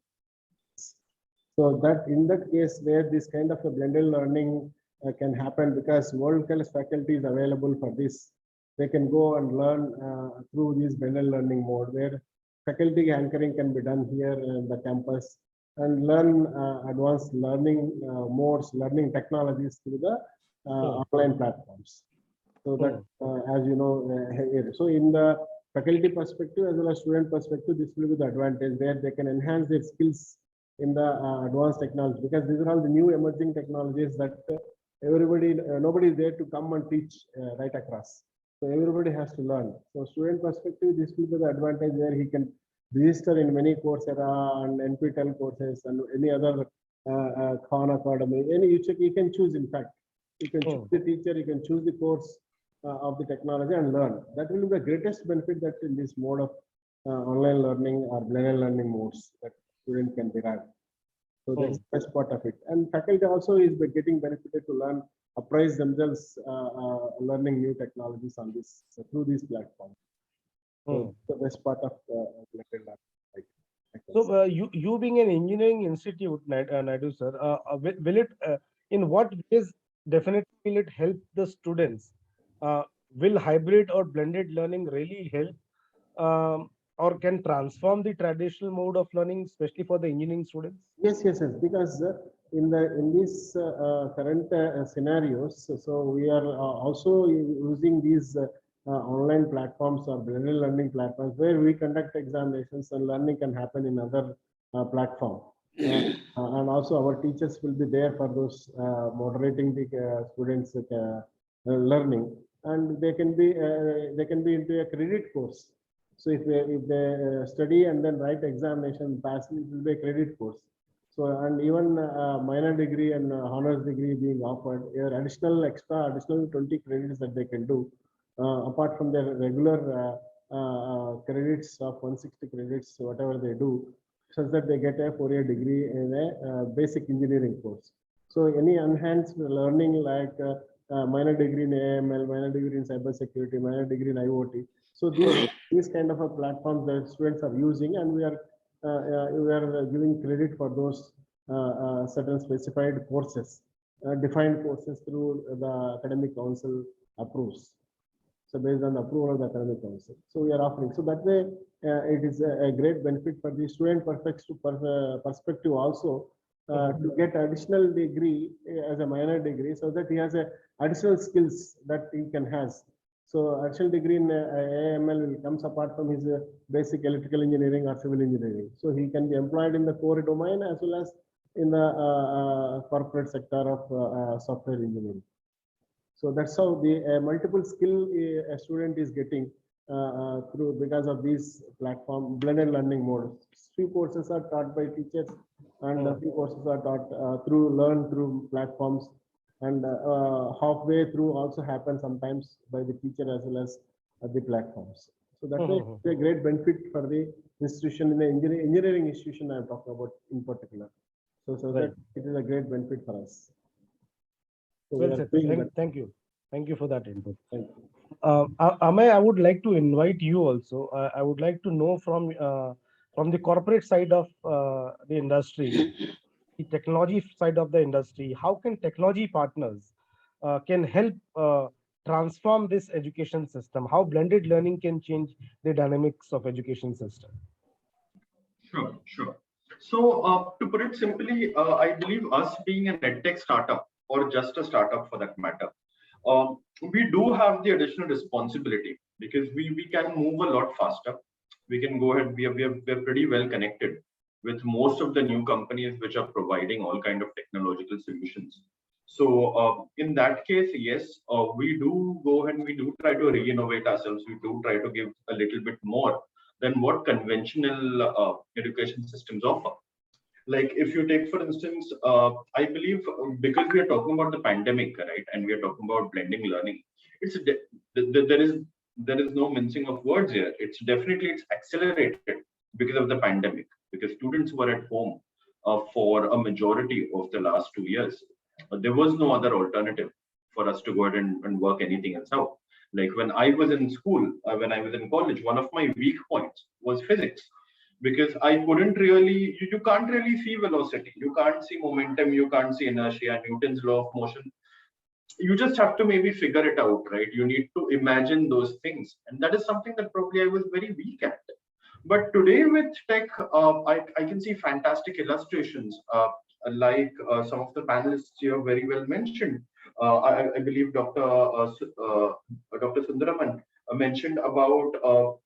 So that in that case where this kind of a blended learning can happen, because world-class faculty is available for this, they can go and learn through this blended learning mode where faculty anchoring can be done here in the campus and learn advanced learning modes, learning technologies through the online platforms. So that, as you know, so in the faculty perspective as well as student perspective, this will be the advantage where they can enhance their skills in the advanced technology, because these are all the new emerging technologies that nobody is there to come and teach right across. So everybody has to learn. So student perspective, this will be the advantage where he can register in many Coursera and NPTEL courses and any other Khan Academy. You can choose, in fact. You can choose the teacher, you can choose the course of the technology and learn. That will be the greatest benefit that in this mode of online learning or blended learning modes that student can derive. So that's the best part of it. And faculty also is getting benefited to learn, apprise themselves, learning new technologies on this through these platforms. So the best part of blended learning. So you being an engineering institute, Naidu sir, will it in what ways definitely will it help the students? Will hybrid or blended learning really help or can transform the traditional mode of learning, especially for the engineering students? Yes. Because in these current scenarios, so we are also using these online platforms or blended learning platforms where we conduct examinations and learning can happen in other platform. And also our teachers will be there for those moderating the students learning, and they can be into a credit course. So if they study and then write examination, pass, it will be a credit course. So and even minor degree and honors degree being offered, additional 20 credits that they can do apart from their regular credits of 160 credits, whatever they do, such that they get a 4-year degree in a basic engineering course. So any enhanced learning like minor degree in AML, minor degree in cyber security, minor degree in IoT. So these kind of a platforms that students are using, and we are giving credit for those certain specified courses, defined courses through the academic council approves. So based on the approval of the academic council, so we are offering. So that way, it is a great benefit for the student perspective also to get additional degree as a minor degree, so that he has a additional skills that he can has So actual degree in AML will comes apart from his basic electrical engineering or civil engineering. So he can be employed in the core domain as well as in the corporate sector of software engineering. So that's how the multiple skill a student is getting through because of these platform blended learning modes. Few courses are taught by teachers, and a few courses are taught through platforms, and halfway through also happen sometimes by the teacher as well as the platforms. So that's a great benefit for the institution in the engineering institution I'm talking about in particular. So that it is a great benefit for us. So Well said. Thank you. Thank you for that input. Thank you. Amay, I would like to invite you also. I would like to know from the corporate side of the industry, the technology side of the industry, how can technology partners can help transform this education system? How blended learning can change the dynamics of education system? Sure, sure. So to put it simply, I believe us being an edtech startup or just a startup for that matter, we do have the additional responsibility because we can move a lot faster. We can go ahead. We are pretty well connected with most of the new companies which are providing all kind of technological solutions. So in that case, yes, we do go ahead and we do try to re-innovate ourselves. We do try to give a little bit more than what conventional education systems offer. Like if you take, for instance, I believe because we are talking about the pandemic, right, and we are talking about blending learning, there is no mincing of words here. It's accelerated because of the pandemic, because students were at home for a majority of the last 2 years. There was no other alternative for us to go ahead and work anything else out. Like when I was in school, when I was in college, one of my weak points was physics, because I couldn't really, you can't really see velocity, you can't see momentum, you can't see inertia, Newton's law of motion. You just have to maybe figure it out, right? You need to imagine those things. And that is something that probably I was very weak at. But today with tech, I can see fantastic illustrations, like some of the panelists here very well mentioned. I believe Dr. Sundaraman mentioned about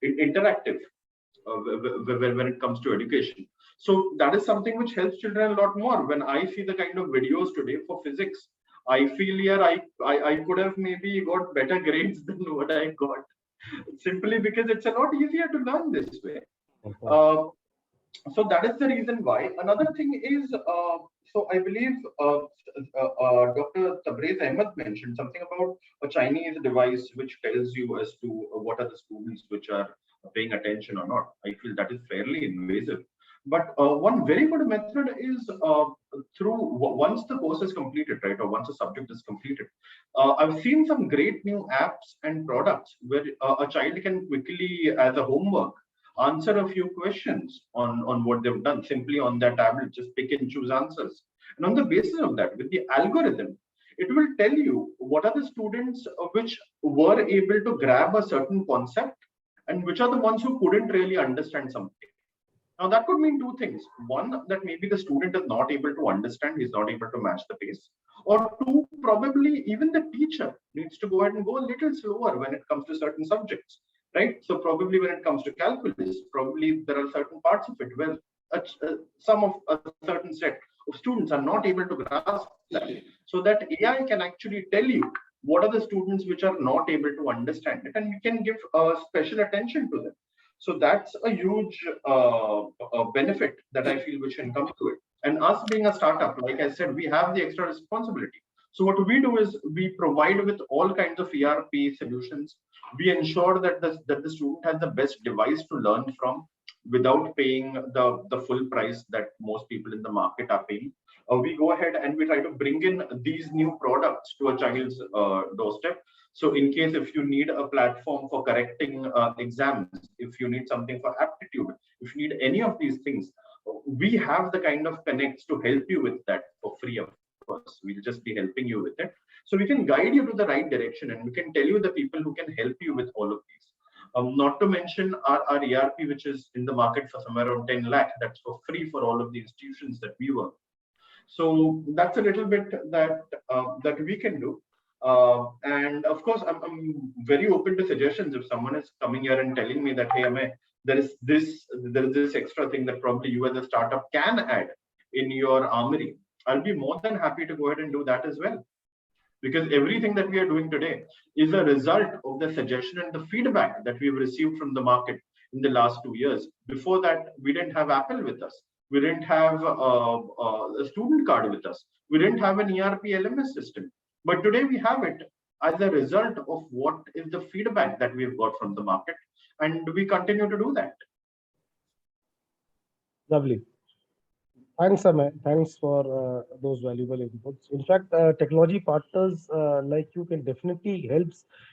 interactive when it comes to education. So that is something which helps children a lot more. When I see the kind of videos today for physics, I feel here I could have maybe got better grades than what I got, simply because it's a lot easier to learn this way. So that is the reason why. Another thing is, so I believe Dr. Tabrez Ahmed mentioned something about a Chinese device which tells you as to what are the students which are paying attention or not. I feel that is fairly invasive. But one very good method is through once the course is completed, right, or once a subject is completed. I've seen some great new apps and products where a child can quickly, as a homework, answer a few questions on what they've done simply on their tablet, just pick and choose answers. And on the basis of that, with the algorithm, it will tell you what are the students which were able to grab a certain concept and which are the ones who couldn't really understand something. Now, that could mean two things. One, that maybe the student is not able to understand, he's not able to match the pace. Or two, probably even the teacher needs to go ahead and go a little slower when it comes to certain subjects, right? So probably when it comes to calculus, probably there are certain parts of it where some of a certain set of students are not able to grasp that. So that AI can actually tell you what are the students which are not able to understand it, and we can give special attention to them. So that's a huge benefit that I feel which can come to it. And us being a startup, like I said, we have the extra responsibility. So what we do is we provide with all kinds of ERP solutions. We ensure that the student has the best device to learn from without paying the full price that most people in the market are paying. We go ahead and we try to bring in these new products to a child's doorstep. So in case if you need a platform for correcting exams, if you need something for aptitude, if you need any of these things, we have the kind of connects to help you with that for free, of course. We'll just be helping you with it. So we can guide you to the right direction, and we can tell you the people who can help you with all of these. Not to mention our ERP, which is in the market for somewhere around 10 lakh, that's for free for all of the institutions that we work. So that's a little bit that we can do. And of course, I'm very open to suggestions. If someone is coming here and telling me that, hey, Amay, there is this extra thing that probably you as a startup can add in your armory, I'll be more than happy to go ahead and do that as well. Because everything that we are doing today is a result of the suggestion and the feedback that we've received from the market in the last 2 years. Before that, we didn't have Apple with us. We didn't have a student card with us. We didn't have an ERP LMS system. But today we have it as a result of what is the feedback that we've got from the market. And we continue to do that. Lovely. Thanks, Amay. Thanks for those valuable inputs. In fact, technology partners like you can definitely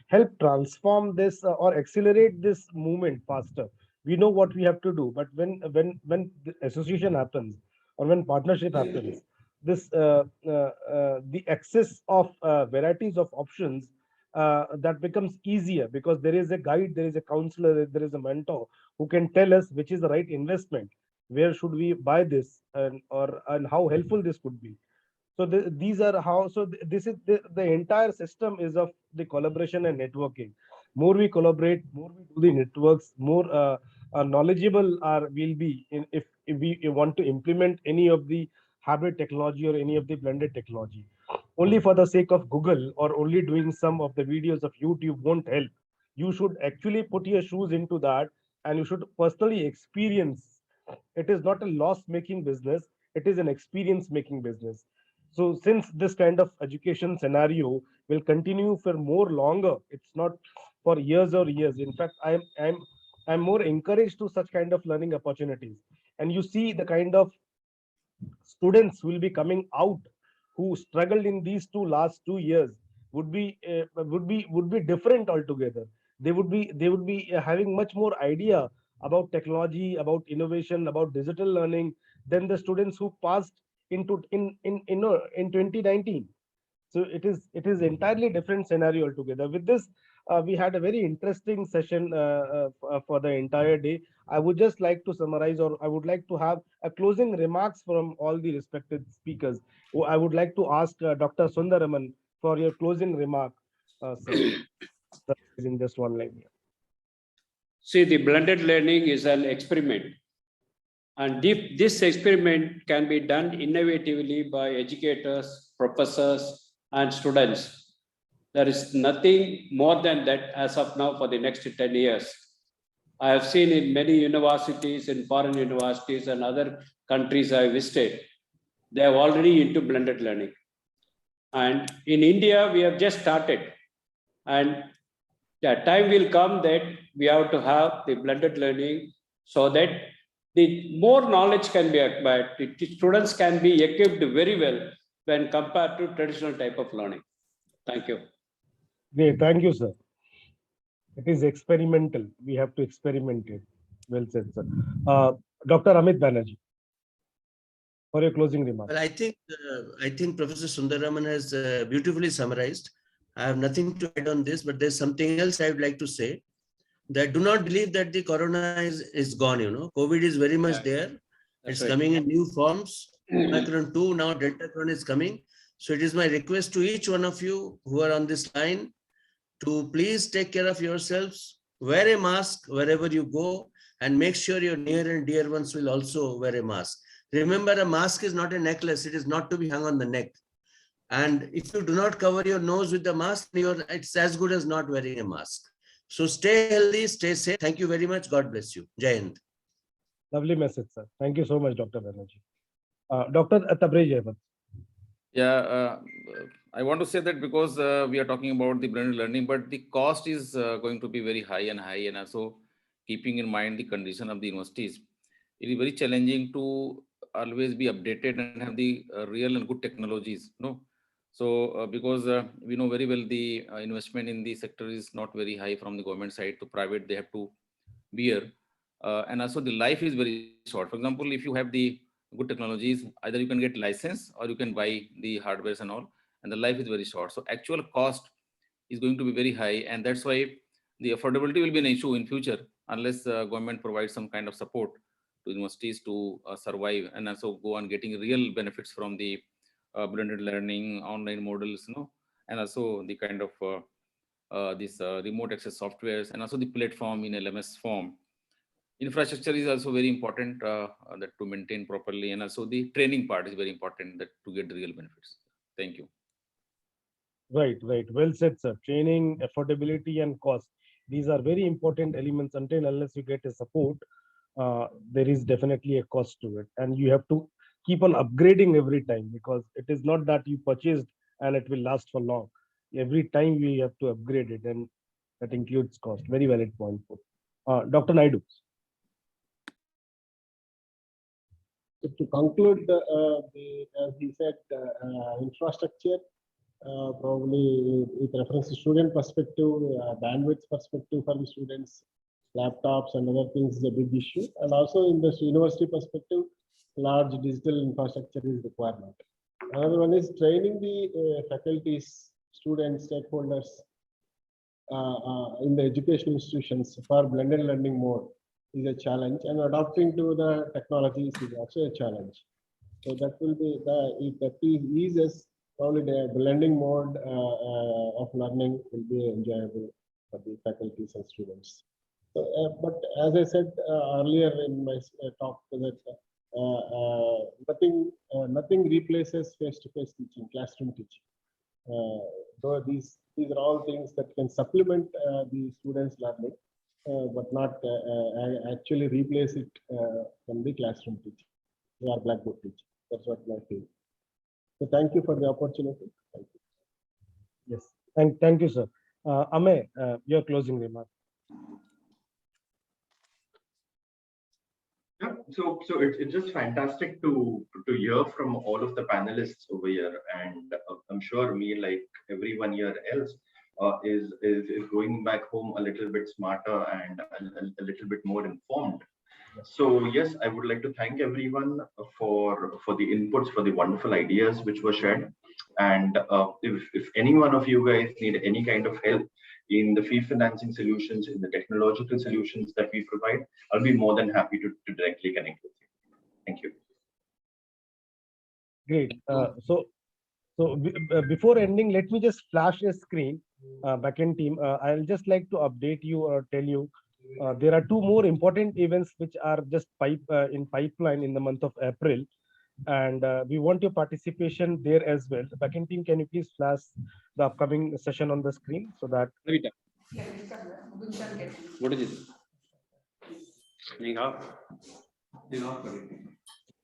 help transform this or accelerate this movement faster. We know what we have to do, but when the association happens or when partnership happens, this the access of varieties of options that becomes easier because there is a guide, there is a counselor, there is a mentor who can tell us which is the right investment, where should we buy this, and how helpful this could be. So these are how, so this is the entire system is of the collaboration and networking. More we collaborate, more we do the networks, more knowledgeable we'll be if we want to implement any of the hybrid technology or any of the blended technology. Only for the sake of Google or only doing some of the videos of YouTube won't help. You should actually put your shoes into that, and you should personally experience. It is not a loss making business, it is an experience making business. So since this kind of education scenario will continue for more longer, it's not for years or years. In fact, I'm more encouraged to such kind of learning opportunities. And you see the kind of students will be coming out who struggled in these last 2 years would be different altogether. They would be having much more idea about technology, about innovation, about digital learning than the students who passed into in 2019. So it is entirely different scenario altogether. With this, we had a very interesting session for the entire day. I would just like to summarize, or I would like to have a closing remarks from all the respected speakers. I would like to ask Dr. Sundaraman for your closing remark, sir. In just one line here. See, the blended learning is an experiment. And if this experiment can be done innovatively by educators, professors, and students, there is nothing more than that as of now for the next 10 years. I have seen in many universities, in foreign universities and other countries I visited, they are already into blended learning. And in India, we have just started. And the time will come that we have to have the blended learning so that the more knowledge can be acquired. The students can be equipped very well when compared to traditional type of learning. Thank you. Great, thank you, sir. It is experimental. We have to experiment it. Well said, sir. Dr. Amit Banerjee, for your closing remarks. Well, I think Professor Sundaraman has beautifully summarized. I have nothing to add on this, but there's something else I would like to say. That do not believe that the corona is gone. COVID is very much there. It's coming in new forms. Omicron 2, now Delta Cron is coming. So it is my request to each one of you who are on this line to please take care of yourselves, wear a mask wherever you go, and make sure your near and dear ones will also wear a mask. Remember, a mask is not a necklace. It is not to be hung on the neck. And if you do not cover your nose with the mask, it's as good as not wearing a mask. So stay healthy, stay safe. Thank you very much. God bless you. Jai Hind. Lovely message, sir. Thank you so much, Dr. Banerjee. Dr. Tabrez Ahmed. Yeah, I want to say that because we are talking about the blended learning, but the cost is going to be very high, and also keeping in mind the condition of the universities, it is very challenging to always be updated and have the real and good technologies. So because we know very well the investment in the sector is not very high from the government side to private, they have to bear. And also the life is very short. For example, if you have the good technologies, either you can get license or you can buy the hardwares and all, and the life is very short. So actual cost is going to be very high, and that's why the affordability will be an issue in future unless government provides some kind of support to universities to survive and also go on getting real benefits from the blended learning, online models, and also the kind of this remote access softwares, and also the platform in LMS form. Infrastructure is also very important that to maintain properly, and also the training part is very important that to get the real benefits. Thank you. Right, right. Well said, sir. Training, affordability, and cost. These are very important elements. Until unless you get a support, there is definitely a cost to it. And you have to keep on upgrading every time, because it is not that you purchased and it will last for long. Every time we have to upgrade it, and that includes cost. Very valid point. Dr. Naidu. So to conclude, as he said, infrastructure, probably with reference to student perspective, bandwidth perspective for the students, laptops and other things is a big issue. And also in the university perspective, large digital infrastructure is requirement. Another one is training the faculties, students, stakeholders in the education institutions for blended learning mode is a challenge, and adapting to the technologies is also a challenge. So that will be if that eases, probably the blending mode of learning will be enjoyable for the faculties and students. So, but as I said earlier in my talk, that nothing replaces face-to-face teaching, classroom teaching. Though these are all things that can supplement the students' learning, but not actually replace it from the classroom teaching or blackboard teaching. That's what I feel. So thank you for the opportunity. Thank you. Yes, thank you, sir. Amey, your closing remark. Yeah, so it's just fantastic to hear from all of the panelists over here, and I'm sure me, like everyone here else, is going back home a little bit smarter and a little bit more informed. So yes, I would like to thank everyone for the inputs, for the wonderful ideas which were shared. And if any one of you guys need any kind of help in the fee financing solutions, in the technological solutions that we provide, I'll be more than happy to directly connect with you. Thank you. Great. Before ending, let me just flash a screen. Backend team, I'll just like to update you or tell you there are two more important events which are just in pipeline in the month of April, and we want your participation there as well. The backend team, can you please flash the upcoming session on the screen so that What is it?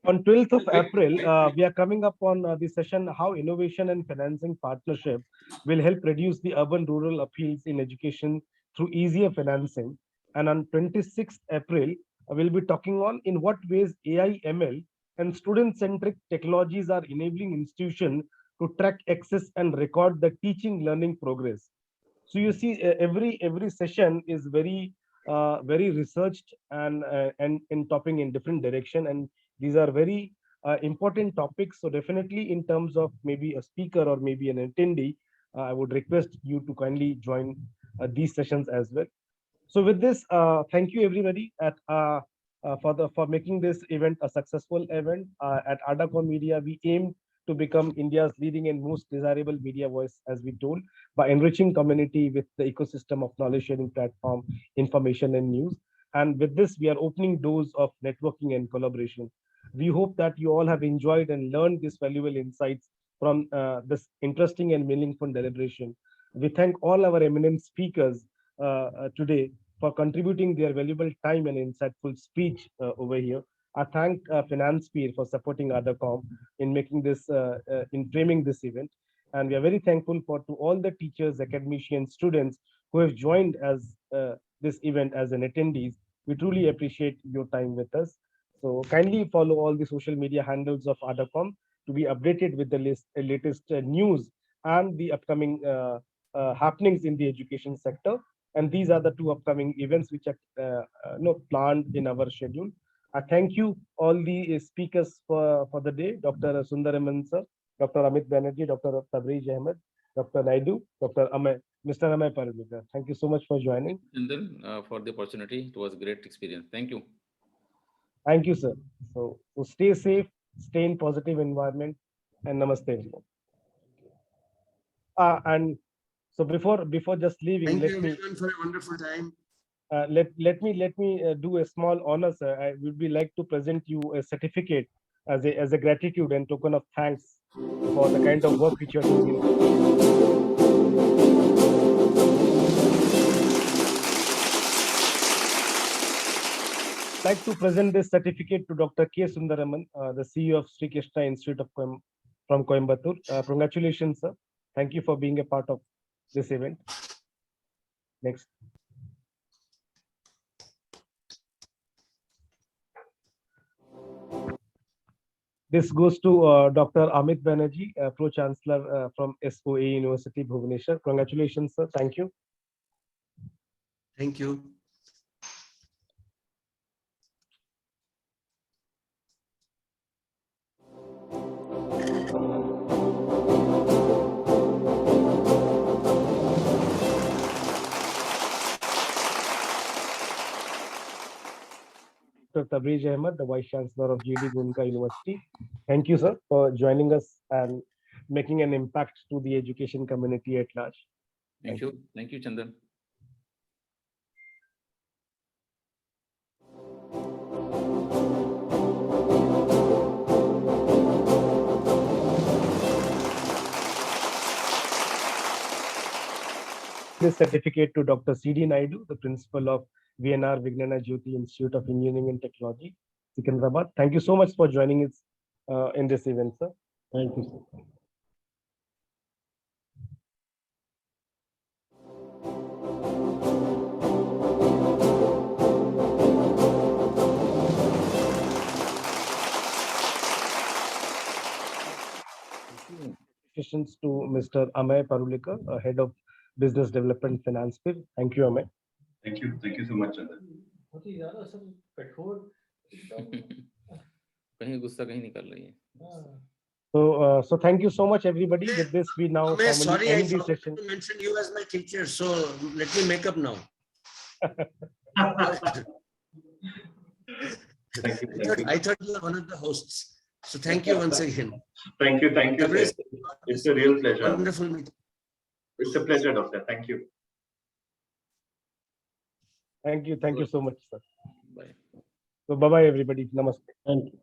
on 12th of April, we are coming up on the session, how innovation and financing partnership will help reduce the urban-rural appeals in education through easier financing. And on 26th April, we'll be talking on in what ways AI, ML, and student-centric technologies are enabling institutions to track access and record the teaching learning progress. So you see, every session is very researched and in topping in different direction, and these are very important topics. So definitely, in terms of maybe a speaker or maybe an attendee, I would request you to kindly join these sessions as well. So with this, thank you everybody for making this event a successful event. At ArdorComm Media, we aim to become India's leading and most desirable media voice, as we told, by enriching community with the ecosystem of knowledge sharing platform, information and news. And with this, we are opening doors of networking and collaboration. We hope that you all have enjoyed and learned these valuable insights from this interesting and meaningful deliberation. We thank all our eminent speakers today for contributing their valuable time and insightful speech over here. I thank Financepeer for supporting ArdorComm in making this, in framing this event. And we are very thankful to all the teachers, academicians, students who have joined as this event as an attendees. We truly appreciate your time with us. So kindly follow all the social media handles of ArdorComm to be updated with the latest news and the upcoming happenings in the education sector. And these are the two upcoming events which are planned in our schedule. I thank you all the speakers for the day, Dr. Sundaraman sir, Dr. Amit Banerjee, Dr. Tabrij Ahmed, Dr. Naidu, Dr. Amey, Mr. Amey Parmiter. Thank you so much for joining. And then for the opportunity, it was a great experience. Thank you. Thank you, sir. So stay safe, stay in positive environment, and namaste. And so before just leaving, Thank you let me everyone for a wonderful time. let me do a small honor, sir. I would be like to present you a certificate as a gratitude and token of thanks for the kind of work which you are doing in. I'd like to present this certificate to Dr. K. Sundaraman, the CEO of Sri Krishna Institute of from Coimbatore. Congratulations, sir. Thank you for being a part of this event. Next. This goes to Dr. Amit Banerjee, Pro Chancellor from SOA University, Bhubaneswar. Congratulations, sir. Thank you. Thank you. Dr. Tabriz Ahmed, the Vice Chancellor of GD Gunka University. Thank you, sir, for joining us and making an impact to the education community at large. Thank you. Thank you, Chandan. This certificate to Dr. C.D. Naidu, the principal of VNR Vignana Jyoti Institute of Engineering and Technology, Secunderabad. Thank you so much for joining us in this event, sir. Thank you, sir. Questions to Mr. Amay Parulekar, head of business development Financepeer. Thank you, Amay. Thank you so much, Chandan. कहीं गुस्सा कहीं निकल रही है. So thank you so much, everybody. With this, we now formally Sorry, I end the forgot session. to mention you as my teacher, so let me make up now. Thank you. I thought you were one of the hosts. So thank you once again. Thank you. Sir. It's a real pleasure. Wonderful meeting. It's a pleasure, Doctor. Thank you. Thank you so much, sir. Bye. So bye-bye, everybody. Namaste. Thank you.